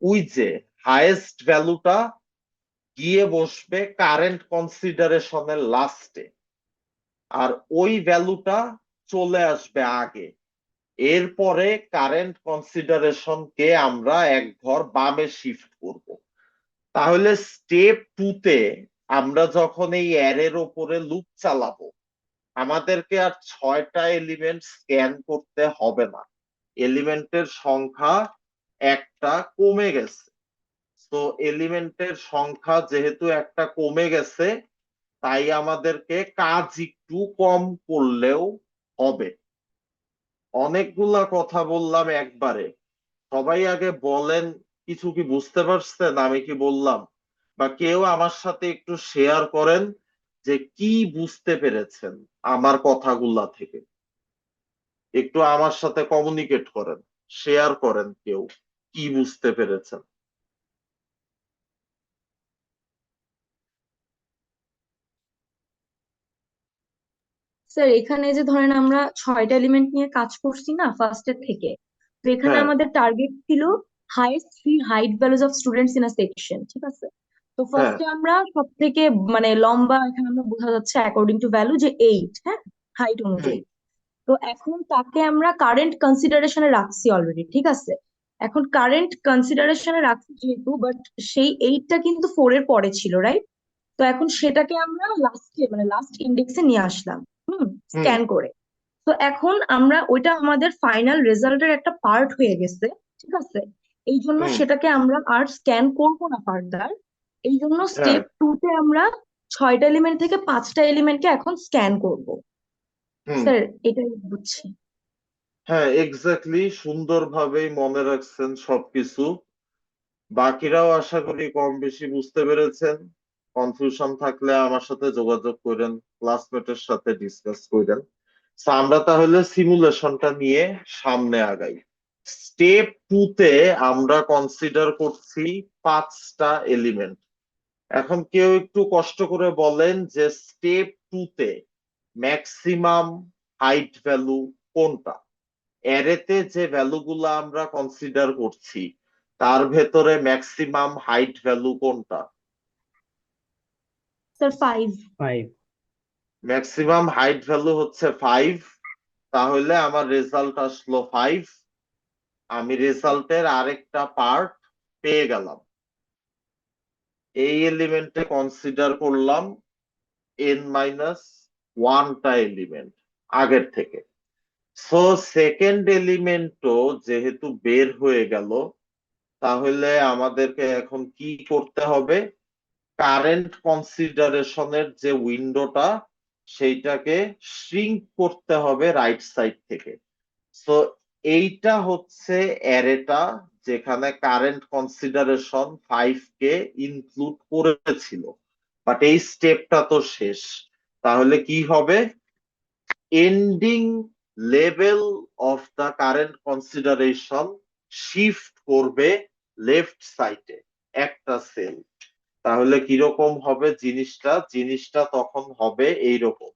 ওই যে হাইয়েস্ট ভ্যালুটা গিয়ে বসবে কারেন্ট কনসিডারেশনের লাস্টে, আর ওই ভ্যালুটা চলে আসবে আগে। এরপরে কারেন্ট কনসিডারেশনকে আমরা এক ঘর বামে শিফট করব। তাহলে স্টেপ 2 তে আমরা যখন এই অ্যারের ওপরে লুপ চালাবো, আমাদেরকে আর 6টা এলিমেন্ট স্ক্যান করতে হবে না। এলিমেন্টের সংখ্যা একটা কমে গেছে। তো এলিমেন্টের সংখ্যা যেহেতু একটা কমে গেছে, তাই আমাদেরকে কাজ একটু কম করলেও হবে। অনেকগুলা কথা বললাম একবারে। সবাই আগে বলেন, কিছু কি বুঝতে পারছেন আমি কি বললাম? বা কেউ আমার সাথে একটু শেয়ার করেন যে কি বুঝতে পেরেছেন আমার কথাগুলা থেকে। একটু আমার সাথে কমিউনিকেট করেন, শেয়ার করেন কেউ কি বুঝতে পেরেছেন। স্যার এখানে যে ধরেন আমরা 6টা এলিমেন্ট নিয়ে কাজ করছি না ফার্স্টের থেকে, তো এখানে হ্যাঁ, আমাদের টার্গেট ছিল highest 3 height values of students in a section, ঠিক আছে? তো হ্যাঁ, ফার্স্টে আমরা সব থেকে মানে লম্বা, এখানে আমরা বোঝা যাচ্ছে অ্যাকর্ডিং টু ভ্যালু যে 8, হ্যাঁ, হাইট হুম, অনুযায়ী। তো এখন তাকে আমরা কারেন্ট কনসিডারেশনে রাখছি অলরেডি, ঠিক আছে? এখন কারেন্ট কনসিডারেশনে রাখছি যেহেতু, বাট সেই 8টা কিন্তু 4 এর পরে ছিল, রাইট? তো এখন সেটাকে আমরা লাস্টে মানে লাস্ট ইন্ডেক্সে নিয়ে আসলাম, হুম, স্ক্যান করে। তো এখন আমরা ওইটা আমাদের ফাইনাল রেজাল্টের একটা পার্ট হয়ে গেছে, ঠিক আছে? এই জন্য হুম, সেটাকে আমরা আর স্ক্যান করব না ফার্দার। এই জন্য হ্যাঁ, স্টেপ 2 তে আমরা 6টা এলিমেন্ট থেকে 5টা এলিমেন্টকে এখন স্ক্যান করব। হুম, স্যার এটাই বুঝছি। হ্যাঁ, এক্স্যাক্টলি, সুন্দরভাবেই মনে রাখছেন সবকিছু। বাকিরাও আশা করি কম বেশি বুঝতে পেরেছেন। কনফিউশন থাকলে আমার সাথে যোগাযোগ করেন, ক্লাসমেটের সাথে ডিসকাস করেন। So, আমরা তাহলে সিমুলেশনটা নিয়ে সামনে আগাই। স্টেপ 2 তে আমরা কনসিডার করছি 5টা এলিমেন্ট। এখন কেউ একটু কষ্ট করে বলেন যে স্টেপ 2 তে ম্যাক্সিমাম হাইট ভ্যালু কোনটা? অ্যারেতে যে ভ্যালুগুলো আমরা কনসিডার করছি তার ভেতরে ম্যাক্সিমাম হাইট ভ্যালু কোনটা? স্যার 5। 5. ম্যাক্সিমাম হাইট ভ্যালু হচ্ছে 5। তাহলে আমার রেজাল্ট আসলো 5। আমি রেজাল্টের আরেকটা পার্ট পেয়ে গেলাম। এই এলিমেন্টে কনসিডার করলাম n-1টা এলিমেন্ট আগের থেকে। সো সেকেন্ড এলিমেন্টও যেহেতু বের হয়ে গেল, তাহলে আমাদেরকে এখন কি করতে হবে? কারেন্ট কনসিডারেশনের যে উইন্ডোটা, সেইটাকে শ্রিঙ্ক করতে হবে রাইট সাইড থেকে। সো এইটা হচ্ছে অ্যারেটা যেখানে কারেন্ট কনসিডারেশন 5 কে ইনক্লুড করেছিল, বাট এই স্টেপটা তো শেষ। তাহলে কি হবে? Ending level of the current consideration shift করবে লেফট সাইডে একটা সেল। তাহলে কিরকম হবে জিনিসটা? জিনিসটা তখন হবে এইরকম।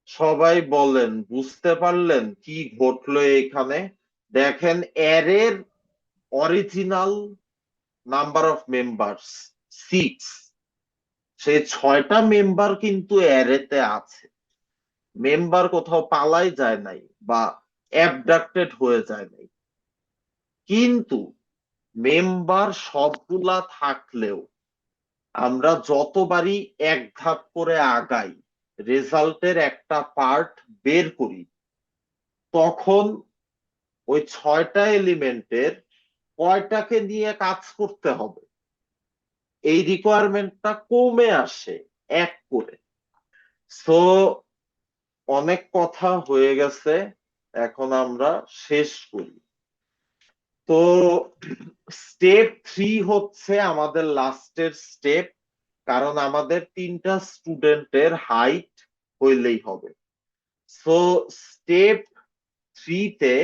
সবাই বলেন, বুঝতে পারলেন কি ঘটলো এখানে? দেখেন, অ্যারের অরিজিনাল নাম্বার অফ মেম্বার্স 6, সেই 6টা মেম্বার কিন্তু অ্যারেতে আছে। মেম্বার কোথাও পালাই যায় নাই, বা অ্যাবডাক্টেড হয়ে যায় নাই, কিন্তু মেম্বার সবগুলা থাকলেও আমরা যতবারই এক ধাপ করে আগাই, রেজাল্টের একটা পার্ট বের করি, তখন ওই 6টা এলিমেন্টের কয়টাকে নিয়ে কাজ করতে হবে এই রিকোয়ারমেন্টটা কমে আসে এক করে। সো অনেক কথা হয়ে গেছে, এখন আমরা শেষ করি। তো স্টেপ 3 হচ্ছে আমাদের লাস্টের স্টেপ, কারণ আমাদের 3টা স্টুডেন্টের হাইট হইলেই হবে। সো স্টেপ 3 তে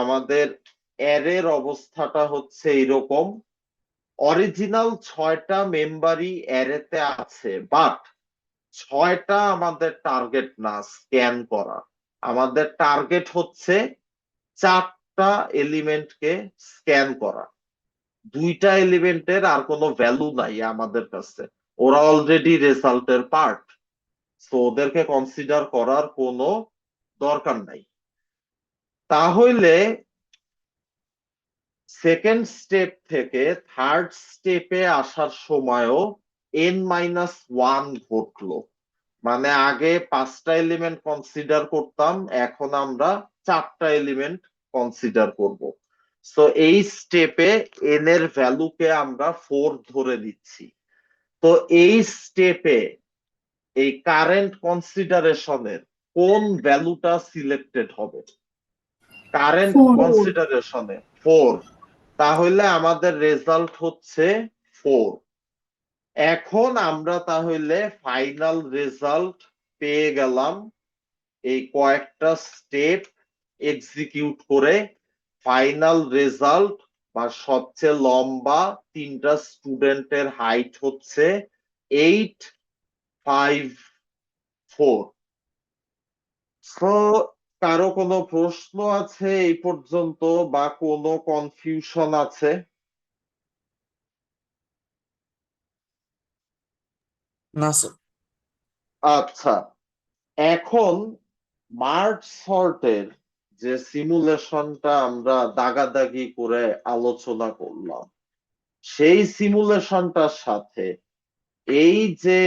আমাদের অ্যারের অবস্থাটা হচ্ছে এরকম। অরিজিনাল 6টা মেম্বারই অ্যারেতে আছে, বাট 6টা আমাদের টার্গেট না স্ক্যান করা। আমাদের টার্গেট হচ্ছে 4টা এলিমেন্টকে স্ক্যান করা। 2টা এলিমেন্টের আর কোনো ভ্যালু নাই আমাদের কাছে, ওরা অলরেডি রেজাল্টের পার্ট, তো ওদেরকে কনসিডার করার কোনো দরকার নাই। তাহলে সেকেন্ড স্টেপ থেকে থার্ড স্টেপে আসার সময়ও n-1 ঘটলো। মানে আগে 5টা এলিমেন্ট কনসিডার করতাম, এখন আমরা 4টা এলিমেন্ট কনসিডার করব। সো এই স্টেপে n এর ভ্যালুকে আমরা 4 ধরে নিচ্ছি। তো এই স্টেপে এই কারেন্ট কনসিডারেশনের কোন ভ্যালুটা সিলেক্টেড হবে? কারেন্ট 4 কনসিডারেশনে 4, তাহলে আমাদের রেজাল্ট হচ্ছে 4। এখন আমরা তাহলে ফাইনাল রেজাল্ট পেয়ে গেলাম এই কয়েকটা স্টেপ এক্সিকিউট করে। ফাইনাল রেজাল্ট বা সবচেয়ে লম্বা 3টা স্টুডেন্টের হাইট হচ্ছে 854। সো কারো কোনো প্রশ্ন আছে এই পর্যন্ত বা কোনো কনফিউশন আছে? না স্যার। আচ্ছা, এখন মার্জ সর্টের যে সিমুলেশনটা আমরা দাগাদাগি করে আলোচনা করলাম, সেই সিমুলেশনটার সাথে এই যে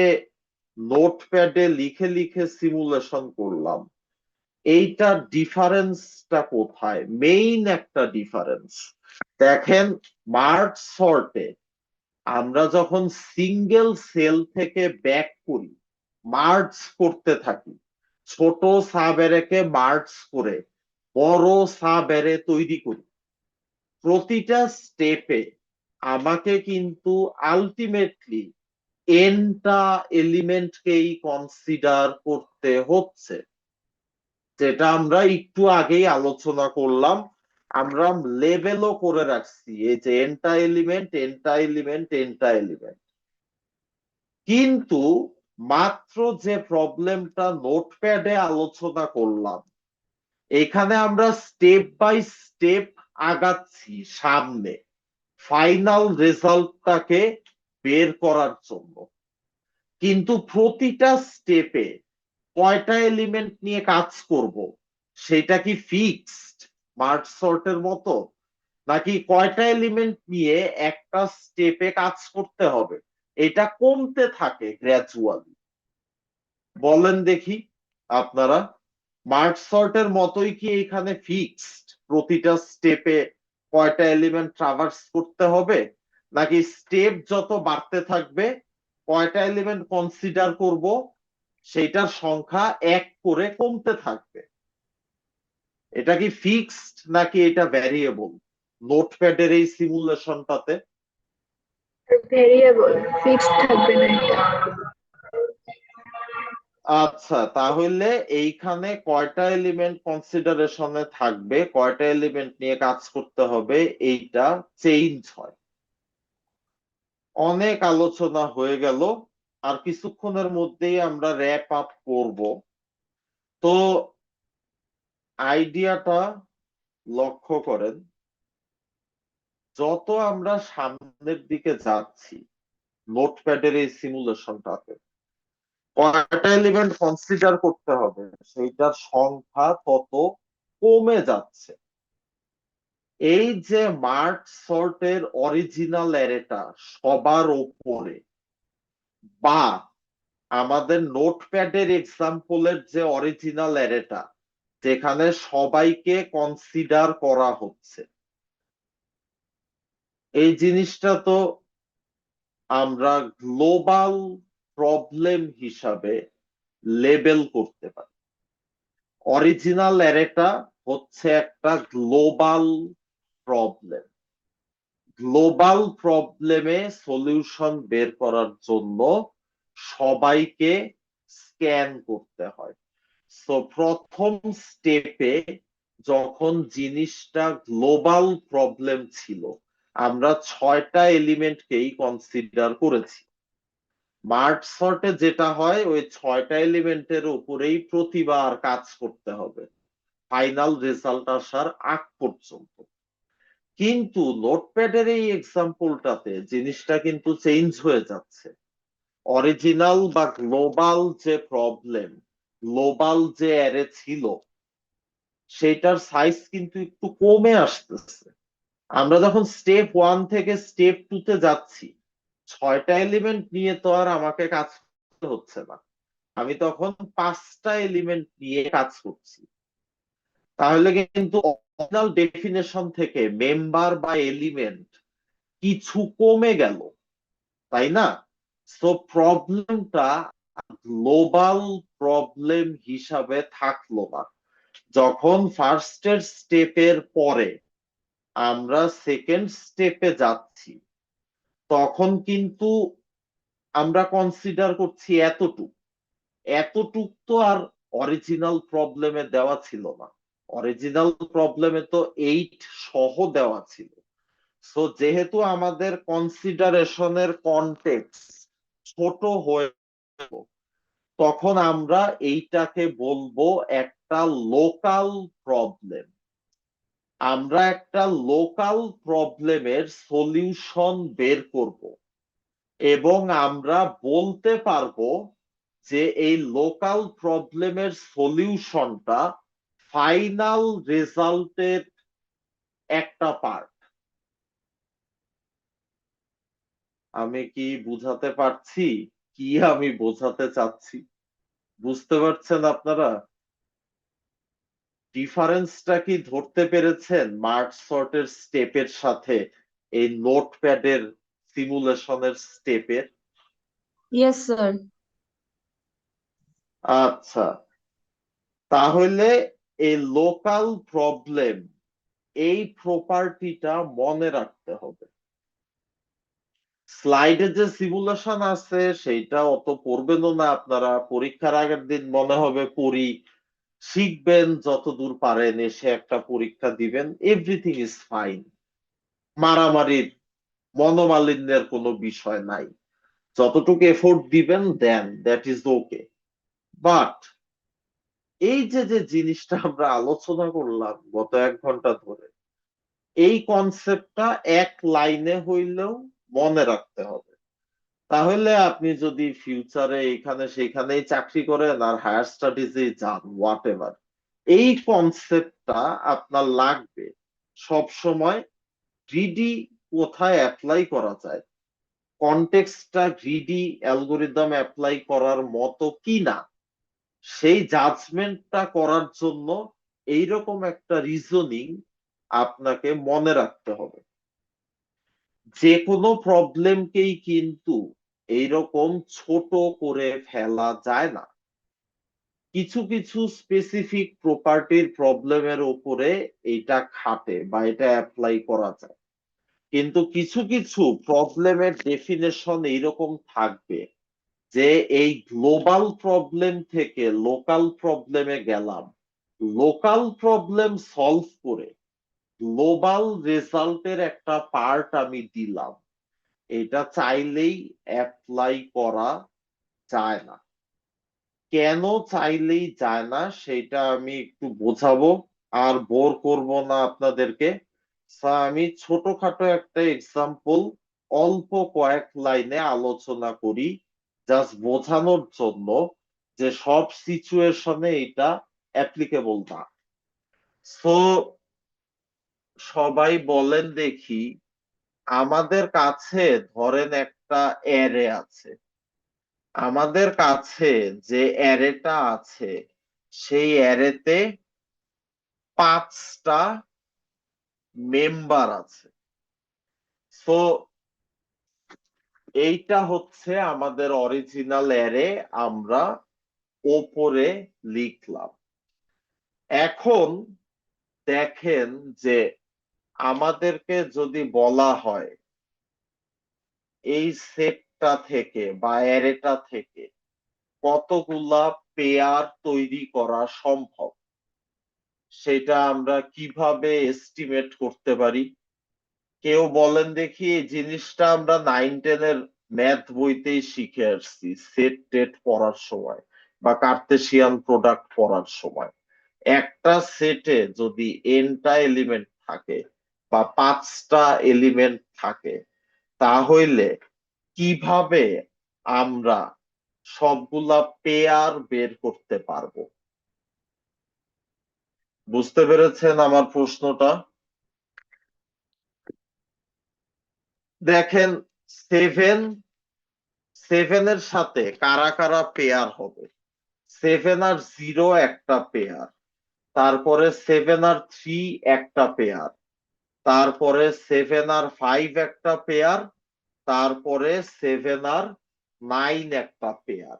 নোটপ্যাডে লিখে লিখে সিমুলেশন করলাম, এইটার ডিফারেন্সটা কোথায়? মেইন একটা ডিফারেন্স দেখেন, মার্জ সর্টে আমরা যখন সিঙ্গেল সেল থেকে ব্যাক করি, মার্জ করতে থাকি, ছোট সাব অ্যারেকে মার্জ করে বড় সাব অ্যারে তৈরি করি, প্রতিটা স্টেপে আমাকে কিন্তু আলটিমেটলি এনটা এলিমেন্টকেই কনসিডার করতে হচ্ছে, যেটা আমরা একটু আগেই আলোচনা করলাম। আমরা লেভেলও করে রাখছি এই যে এনটা এলিমেন্ট, এনটা এলিমেন্ট, এনটা এলিমেন্ট। কিন্তু মাত্র যে প্রবলেমটা নোটপ্যাডে আলোচনা করলাম, এখানে আমরা স্টেপ বাই স্টেপ আগাচ্ছি সামনে ফাইনাল রেজাল্টটাকে বের করার জন্য, কিন্তু প্রতিটা স্টেপে কয়টা এলিমেন্ট নিয়ে কাজ করব সেটা কি ফিক্সড মার্জ সর্টের মতো, নাকি কয়টা এলিমেন্ট নিয়ে একটা স্টেপে কাজ করতে হবে এটা কমতে থাকে গ্র্যাজুয়ালি? বলেন দেখি আপনারা, মার্জ সর্টের মতোই কি এখানে ফিক্সড প্রতিটা স্টেপে কয়টা এলিমেন্ট ট্রাভার্স করতে হবে, নাকি স্টেপ যত বাড়তে থাকবে কয়টা এলিমেন্ট কনসিডার করব সেইটার সংখ্যা 1 করে কমতে থাকবে? এটা কি ফিক্সড নাকি এটা ভ্যারিয়েবল নোটপ্যাডের এই সিমুলেশনটাতে? ভেরিয়েবল, ফিক্সড থাকবে না এটা। আচ্ছা, তাহলে এইখানে কয়টা এলিমেন্ট কনসিডারেশনে থাকবে, কয়টা এলিমেন্ট নিয়ে কাজ করতে হবে, এইটা চেঞ্জ হয়। অনেক আলোচনা হয়ে গেল, আর কিছুক্ষণের মধ্যেই আমরা র্যাপ আপ করব। তো আইডিয়াটা লক্ষ্য করেন, যত আমরা সামনের দিকে যাচ্ছি নোটপ্যাডের এই সিমুলেশনটাতে কয়টা এলিমেন্ট কনসিডার করতে হবে সেইটার সংখ্যা তত কমে যাচ্ছে। এই যে মার্জ সর্টের অরিজিনাল অ্যারেটা সবার উপরে, বা আমাদের নোটপ্যাডের এক্সাম্পলের যে অরিজিনাল অ্যারেটা যেখানে সবাইকে কনসিডার করা হচ্ছে, এই জিনিসটা তো আমরা গ্লোবাল প্রবলেম হিসাবে লেবেল করতে পারি। অরিজিনাল অ্যারেটা হচ্ছে একটা গ্লোবাল প্রবলেম। গ্লোবাল প্রবলেমে সলিউশন বের করার জন্য সবাইকে স্ক্যান করতে হয়। তো প্রথম স্টেপে যখন জিনিসটা গ্লোবাল প্রবলেম ছিল, আমরা 6টা এলিমেন্টকেই কনসিডার করেছি। মার্জ সর্টে যেটা হয়, ওই 6টা এলিমেন্টের উপরেই প্রতিবার কাজ করতে হবে ফাইনাল রেজাল্ট আসার আগ পর্যন্ত। কিন্তু নোটপ্যাডের এই এক্সাম্পলটাতে জিনিসটা কিন্তু চেঞ্জ হয়ে যাচ্ছে। অরিজিনাল বা গ্লোবাল যে প্রবলেম, গ্লোবাল যে অ্যারে ছিল, সেটার সাইজ কিন্তু একটু কমে আসতেছে। আমরা যখন স্টেপ 1 থেকে স্টেপ 2 তে যাচ্ছি, 6টা এলিমেন্ট নিয়ে তো আর আমাকে কাজ করতে হচ্ছে না, আমি তখন 5টা এলিমেন্ট নিয়ে কাজ করছি। তাহলে কিন্তু অরিজিনাল ডেফিনেশন থেকে মেম্বার বা এলিমেন্ট কিছু কমে গেল, তাই না? সো প্রবলেমটা গ্লোবাল প্রবলেম হিসাবে থাকলো না। যখন ফার্স্টের স্টেপের পরে আমরা সেকেন্ড স্টেপে যাচ্ছি, তখন কিন্তু আমরা কনসিডার করছি এতটুক তো আর অরিজিনাল প্রবলেমে দেওয়া ছিল না। অরিজিনাল প্রবলেমে তো 8 সহ দেওয়া ছিল। সো যেহেতু আমাদের কনসিডারেশনের কনটেক্সট ছোট হয়ে গেল, তখন আমরা এইটাকে বলবো একটা লোকাল প্রবলেম। আমরা একটা লোকাল প্রবলেমের সলিউশন বের করব এবং আমরা বলতে পারবো যে এই লোকাল প্রবলেমের সলিউশনটা ফাইনাল রেজাল্টের একটা পার্ট। আমি কি বুঝাতে পারছি কি আমি বোঝাতে চাচ্ছি? বুঝতে পারছেন আপনারা? ডিফারেন্সটা কি ধরতে পেরেছেন মার্জ সর্টের স্টেপের সাথে এই নোটপ্যাডের সিমুলেশনের স্টেপের? Yes sir. আচ্ছা, তাহলে এই লোকাল প্রবলেম, এই প্রপার্টিটা মনে রাখতে হবে। স্লাইডে যে সিমুলেশন আছে সেইটা অত পড়বেনও না আপনারা, পরীক্ষার আগের দিন মনে হবে পড়ি, শিখবেন যতদূর পারেন, এসে একটা পরীক্ষা দিবেন, এভরিথিং ইজ ফাইন। মারামারির মনোমালিন্যের কোনো বিষয় নাই, যতটুকু এফোর্ট দিবেন দেন, দ্যাট ইজ ওকে। বাট এই যে যে জিনিসটা আমরা আলোচনা করলাম গত 1 ঘন্টা ধরে, এই কনসেপ্টটা এক লাইনে হইলেও মনে রাখতে হবে। তাহলে আপনি যদি ফিউচারে এখানে সেখানেই চাকরি করেন আর হায়ার স্টাডিজে যান, হোয়াট এভার, এই কনসেপ্টটা আপনার লাগবে সব সময়। গ্রিডি কোথায় অ্যাপ্লাই করা যায়, কনটেক্সটটা গ্রিডি অ্যালগোরিদম অ্যাপ্লাই করার মতো কিনা, সেই জাজমেন্টটা করার জন্য এইরকম একটা রিজনিং আপনাকে মনে রাখতে হবে। যে কোনো প্রবলেমকেই কিন্তু এইরকম ছোট করে ফেলা যায় না। কিছু কিছু স্পেসিফিক প্রপার্টির প্রবলেমের উপরে এটা খাটে বা এটা অ্যাপ্লাই করা যায়, কিন্তু কিছু কিছু প্রবলেমের ডেফিনেশন এইরকম থাকবে যে এই গ্লোবাল প্রবলেম থেকে লোকাল প্রবলেমে গেলাম, লোকাল প্রবলেম সলভ করে গ্লোবাল রেজাল্টের একটা পার্ট আমি দিলাম, এটা চাইলেই অ্যাপ্লাই করা যায় না। কেন চাইলেই যায় না সেটা আমি একটু বোঝাবো, আর বোর করব না আপনাদেরকে। আমি ছোটখাটো একটা এক্সাম্পল অল্প কয়েক লাইনে আলোচনা করি, জাস্ট বোঝানোর জন্য যে সব সিচুয়েশনে এটা অ্যাপ্লিকেবল না। সো সবাই বলেন দেখি, আমাদের কাছে ধরেন একটা অ্যারে আছে, আমাদের কাছে যে অ্যারেটা আছে সেই অ্যারেতে 5টা মেম্বার আছে। সো এইটা হচ্ছে আমাদের অরিজিনাল অ্যারে, আমরা ওপরে লিখলাম। এখন দেখেন যে আমাদেরকে যদি বলা হয় এই সেটটা থেকে বা অ্যারেটা থেকে কতগুলা পেয়ার তৈরি করা সম্ভব, সেটা আমরা কিভাবে এস্টিমেট করতে পারি? কেউ বলেন দেখি, এই জিনিসটা আমরা 9-10 এর ম্যাথ বইতেই শিখে আসছি, সেট টেট পড়ার সময় বা কার্তেশিয়ান প্রোডাক্ট পড়ার সময়। একটা সেটে যদি এনটা এলিমেন্ট থাকে বা 5টা এলিমেন্ট থাকে, তাহলে কিভাবে আমরা সবগুলা পেয়ার বের করতে পারবো? বুঝতে পেরেছেন আমার প্রশ্নটা? দেখেন, 7 এর সাথে কারা কারা পেয়ার হবে? 7 আর 0 একটা পেয়ার, তারপরে 7 আর 3 একটা পেয়ার, তারপরে 7 আর 5 একটা পেয়ার, তারপরে 7 আর 9 একটা পেয়ার।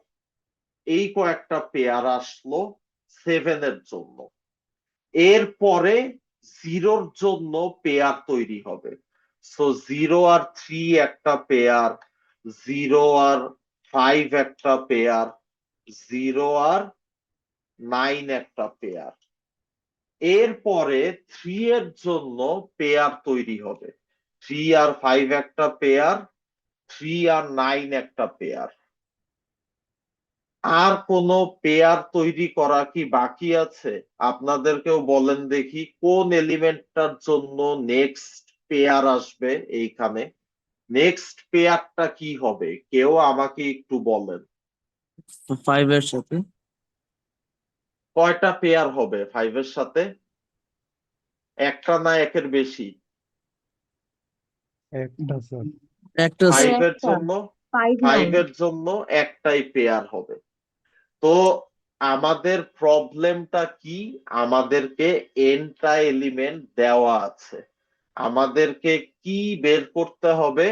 এই কয়েকটা পেয়ার আসলো 7 এর জন্য। এরপরে 0-র জন্য পেয়ার তৈরি হবে। সো 0 আর 3 একটা পেয়ার, 0 আর 5 একটা পেয়ার, 0 আর 9 একটা পেয়ার। এরপরে 3 এর জন্য পেয়ার তৈরি হবে, 3 আর 5 একটা পেয়ার, 3 আর 9 একটা পেয়ার। আর কোন পেয়ার তৈরি করা কি বাকি আছে? আপনাদেরকেও বলেন দেখি, কোন এলিমেন্টটার জন্য নেক্সট পেয়ার আসবে এইখানে? নেক্সট পেয়ারটা কি হবে? কেউ আমাকে একটু বলেন। 5 এর সাথে কয়টা পেয়ার হবে 5 এর সাথে? একটা না একের বেশি? একটা স্যার 5 এর একটা, জন্য 5 5 9। এর জন্য একটাই পেয়ার হবে। তো আমাদের প্রবলেমটা কি? আমাদেরকে এনটা এলিমেন্ট দেওয়া আছে, আমাদেরকে কি বের করতে হবে?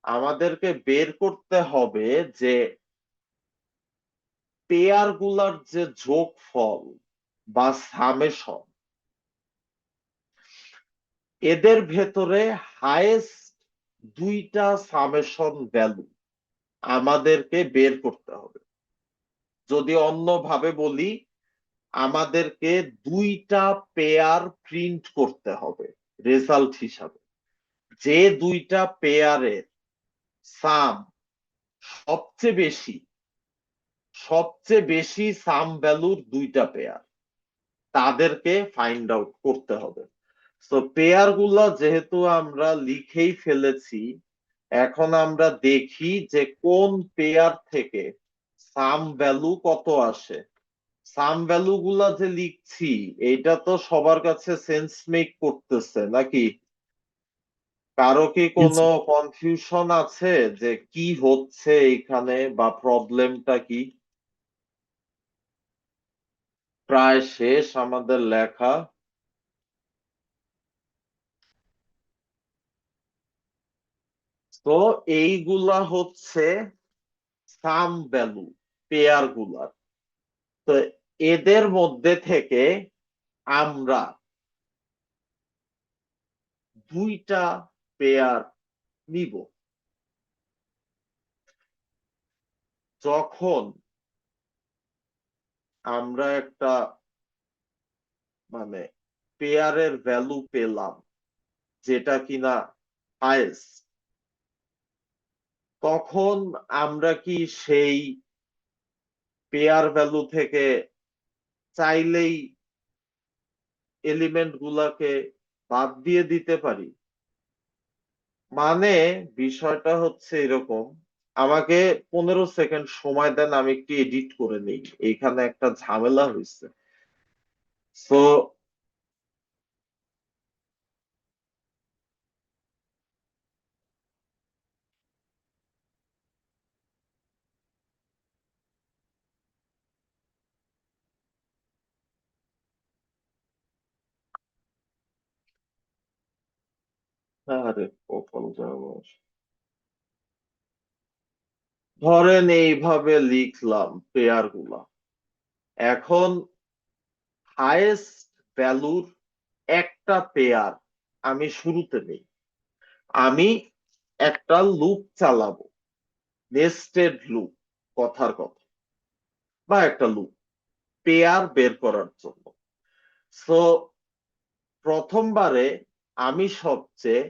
আমাদেরকে বের করতে হবে যে পেয়ার গুলার যে যোগফল বা সামেশন, এদের ভেতরে হাইয়েস্ট 2টা সামেশন ভ্যালু আমাদেরকে বের করতে হবে। যদি অন্যভাবে বলি, আমাদেরকে 2টা পেয়ার প্রিন্ট করতে হবে রেজাল্ট হিসাবে। যে 2টা পেয়ারের সাম সবচেয়ে বেশি সাম ভ্যালুর 2টা পেয়ার, তাদেরকে ফাইন্ড আউট করতে হবে। তো পেয়ার গুলা যেহেতু আমরা লিখেই ফেলেছি, এখন আমরা দেখি যে কোন পেয়ার থেকে সাম ভ্যালু কত আসে। সাম ভ্যালু গুলা যে লিখছি, এটা তো সবার কাছে সেন্স মেক করতেছে নাকি? কারো কি কোনো কনফিউশন আছে যে কি হচ্ছে এখানে বা প্রবলেমটা কি? প্রায় শেষ আমাদের লেখা। তো এইগুলা হচ্ছে সাম ভ্যালু পেয়ার গুলার। তো এদের মধ্যে থেকে আমরা 2টা পেয়ার নিব। যখন আমরা একটা মানে পেয়ারের ভ্যালু পেলাম যেটা কিনা হাইয়েস্ট, তখন আমরা কি সেই পেয়ার ভ্যালু থেকে চাইলেই এলিমেন্ট গুলাকে বাদ দিয়ে দিতে পারি? মানে বিষয়টা হচ্ছে এরকম, আমাকে 15 সেকেন্ড সময় দেন, আমি একটু এডিট করে নেই, এইখানে একটা ঝামেলা হয়েছে। তো আরে কপাল যাওয়া। ধরেন এইভাবে লিখলাম পেয়ার গুলা। এখন হাইয়েস্ট ভ্যালুর একটা পেয়ার আমি শুরুতে নেই। আমি একটা লুপ চালাবো, নেস্টেড লুপ, কথার কথা, বা একটা লুপ পেয়ার বের করার জন্য। সো প্রথমবারে আমি সবচেয়ে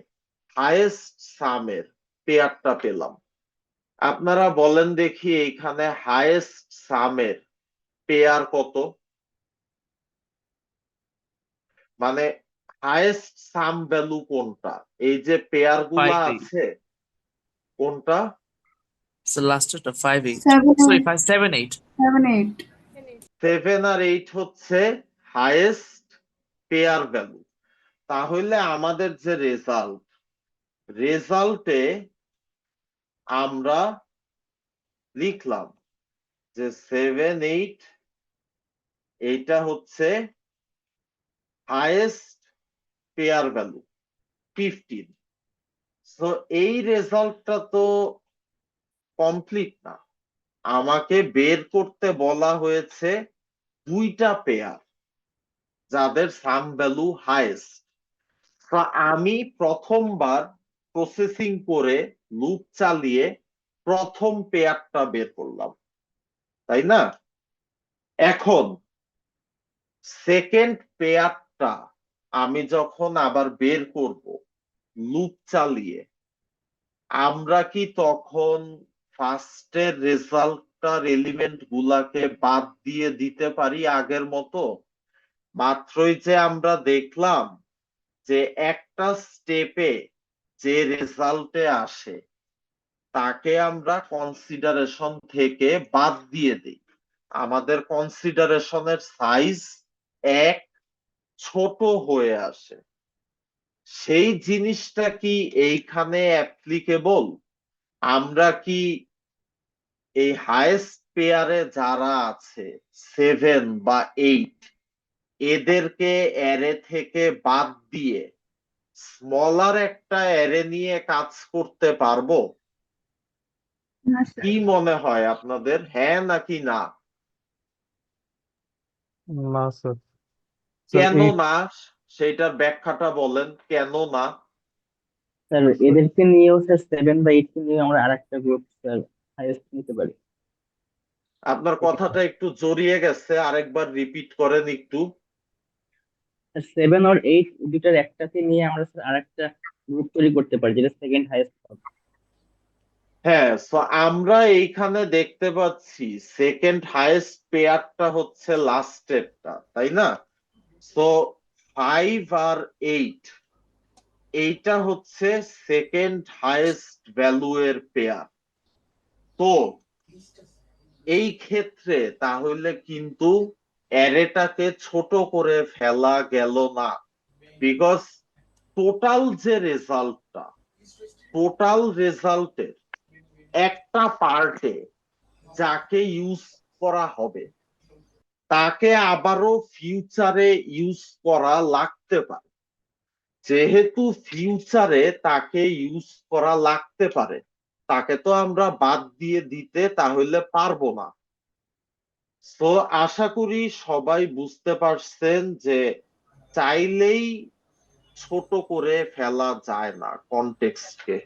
হাইয়েস্ট সামের পেয়ারটা পেলাম। আপনারা বলেন দেখি এইখানে হাইয়েস্ট সামের পেয়ার কত? মানে হাইয়েস্ট সাম ভ্যালু কোনটা? এই যে পেয়ার গুলা 5 8 আছে, কোনটা? so last একটা 5 8 7 sorry 8 5 7 8 7 8 7 আর 8 হচ্ছে হাইয়েস্ট পেয়ার ভ্যালু। তাহলে আমাদের যে রেজাল্টে আমরা লিখলাম যে 7 8, এইটা হচ্ছে হাইয়েস্ট পেয়ার ভ্যালু 15। সো এই রেজাল্টটা তো কমপ্লিট না। আমাকে বের করতে বলা হয়েছে দুইটা পেয়ার যাদের সাম ভ্যালু হাইয়েস্ট। আমি প্রথমবার প্রসেসিং করে লুপ চালিয়ে প্রথম পেয়ারটা বের করলাম, তাই না? এখন সেকেন্ড পেয়ারটা আমি যখন আবার বের করব লুপ চালিয়ে, আমরা কি তখন ফার্স্টের রেজাল্টটার এলিমেন্ট গুলাকে বাদ দিয়ে দিতে পারি আগের মতো? মাত্রই যে আমরা দেখলাম যে একটা স্টেপে যে রেজাল্টে আসে তাকে আমরা কনসিডারেশন থেকে বাদ দিয়ে দিই। আমাদের কনসিডারেশনের সাইজ এক ছোট হয়ে আসে। সেই জিনিসটা কি এইখানে অ্যাপ্লিকেবল? আমরা কি এই হাইয়েস্ট পেয়ারে যারা আছে 7 বা 8, এদেরকে অ্যারে থেকে বাদ দিয়ে স্মলার একটা অ্যারে নিয়ে কাজ করতে পারবো? না স্যার কি মনে হয় আপনাদের, হ্যাঁ নাকি না? না স্যার। কেন না সেটার ব্যাখ্যাটা বলেন, কেন না? স্যার এদেরকে নিয়েও স্যার 7 বা 8 কে নিয়ে আমরা আরেকটা গ্রুপ স্যার হাইয়েস্ট নিতে পারি। আপনার কথাটা একটু জড়িয়ে গেছে, আরেকবার রিপিট করেন একটু। 7 আর 8 দুটার একটাকে নিয়ে আমরা স্যার আরেকটা গ্রুপ তৈরি করতে পারি যেটা সেকেন্ড হাইয়েস্ট হবে। হ্যাঁ, সো আমরা এইখানে দেখতে পাচ্ছি সেকেন্ড হাইয়েস্ট পেয়ারটা হচ্ছে লাস্টেরটা, তাই না? সো 5 আর 8, এইটা হচ্ছে সেকেন্ড হাইয়েস্ট ভ্যালু এর পেয়ার। তো এই ক্ষেত্রে তাহলে কিন্তু অ্যারেটাকে ছোট করে ফেলা গেল না, বিকজ টোটাল যে রেজাল্টটা, টোটাল রেজাল্টের একটা পার্টে যাকে ইউজ করা হবে তাকে আবারও ফিউচারে ইউজ করা লাগতে পারে। যেহেতু ফিউচারে তাকে ইউজ করা লাগতে পারে, তাকে তো আমরা বাদ দিয়ে দিতে তাহলে পারবো না। তো আশা করি সবাই বুঝতে পারছেন যে চাইলেই ছোট করে ফেলা যায় না কনটেক্সটকে।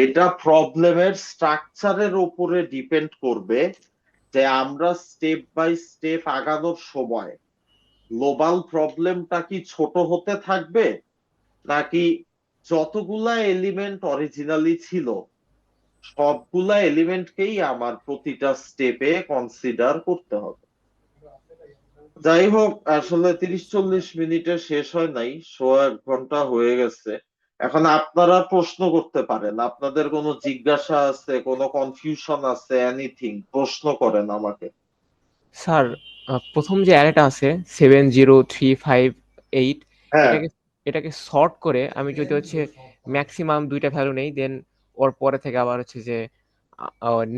এটা প্রবলেমের স্ট্রাকচারের উপরে ডিপেন্ড করবে যে আমরা স্টেপ বাই স্টেপ আগানোর সময় গ্লোবাল প্রবলেমটা কি ছোট হতে থাকবে, নাকি যতগুলা এলিমেন্ট অরিজিনালি ছিল সবগুলা এলিমেন্টকেই আমার প্রতিটা স্টেপে কনসিডার করতে হবে। যাই হোক, আসলে 30-40 মিনিটে শেষ হয় নাই, 1.5 ঘন্টা হয়ে গেছে। এখন আপনারা প্রশ্ন করতে পারেন, আপনাদের কোনো জিজ্ঞাসা আছে, কোনো কনফিউশন আছে, এনিথিং, প্রশ্ন করেন আমাকে। স্যার প্রথম যে অ্যারেটা আছে 7 0 3 5 8 হ্যাঁ, এটাকে এটাকে সর্ট করে আমি যদি হচ্ছে ম্যাক্সিমাম দুইটা ভ্যালু নেই, দেন ওর পরে থেকে আবার হচ্ছে যে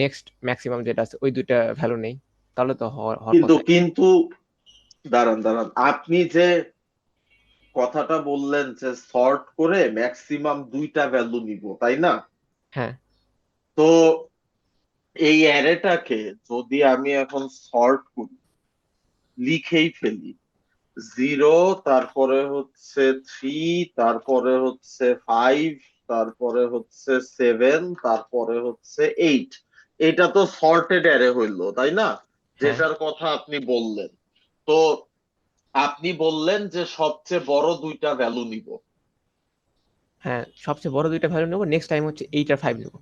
নেক্সট ম্যাক্সিমাম যেটা আছে ওই দুইটা ভ্যালু নেই, তাহলে তো হওয়ার কিন্তু কথা। কিন্তু দাঁড়ান দাঁড়ান, আপনি যে কথাটা বললেন যে সর্ট করে ম্যাক্সিমাম 2টা ভ্যালু নিব, তাই না? হ্যাঁ তো এই অ্যারেটাকে যদি আমি এখন সর্ট করি, লিখেই ফেলি, 0, তারপরে হচ্ছে 3, তারপরে হচ্ছে 5, তারপরে হচ্ছে 7, তারপরে হচ্ছে 8, এটা তো সর্টেড অ্যারে হইলো, তাই না? হ্যাঁ যেটার কথা আপনি বললেন। তো আপনি বললেন যে সবচেয়ে বড় 2টা ভ্যালু নিব। হ্যাঁ, সবচেয়ে বড় দুইটা ভ্যালু নেবো, নেক্সট টাইম হচ্ছে 8 আর 5 নেবো।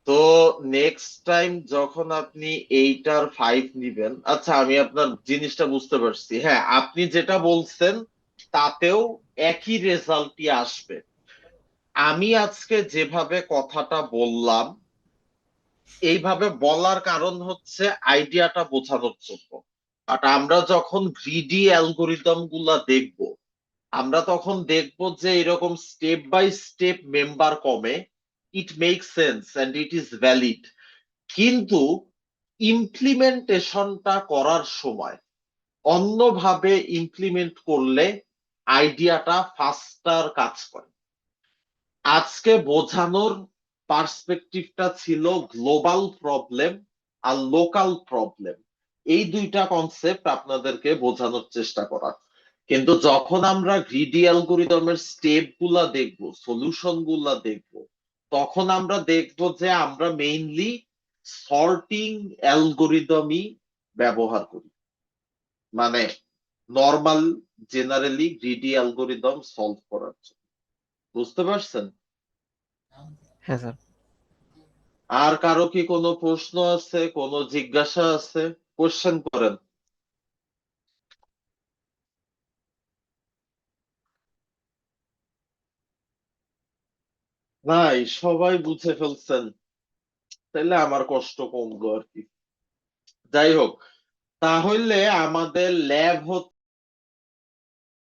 তো নেক্সট টাইম যখন আপনি 8 আর 5 নিবেন, আচ্ছা আমি আপনার জিনিসটা বুঝতে পারছি। হ্যাঁ, আপনি যেটা বলছেন তাতেও একই রেজাল্টই আসবে। আমি আজকে যেভাবে কথাটা বললাম, এইভাবে বলার কারণ হচ্ছে আইডিয়াটা বোঝানোর জন্য। বাট আমরা যখন গ্রিডি অ্যালগোরিদম গুলা দেখব, আমরা তখন দেখব যে এরকম স্টেপ বাই স্টেপ মেম্বার কমে। It make sense and it is valid, কিন্তু ইমপ্লিমেন্টেশনটা করার সময় অন্যভাবে ইমপ্লিমেন্ট করলে আইডিয়াটা ফাস্টার কাজ করে। আজকে বোঝানোর পার্সপেক্টিভটা ছিল গ্লোবাল প্রবলেম আর লোকাল প্রবলেম, এই 2টা কনসেপ্ট আপনাদেরকে বোঝানোর চেষ্টা করা। কিন্তু যখন আমরা গ্রিডি অ্যালগোরিদমের স্টেপ গুলা দেখবো, সলিউশন গুলা দেখবো, তখন আমরা দেখবো যে আমরা মেইনলি সর্টিং অ্যালগোরিদমই ব্যবহার করি, মানে normal generally greedy algorithm solve করার জন্য। বুঝতে পারছেন? হ্যাঁ স্যার। আর কারো কি কোনো প্রশ্ন আছে, কোনো জিজ্ঞাসা আছে? কোশ্চেন করেন। নাই, সবাই বুঝে ফেলছেন, তাহলে আমার কষ্ট কমলো আর কি। যাই হোক, তাহলে আমাদের ল্যাব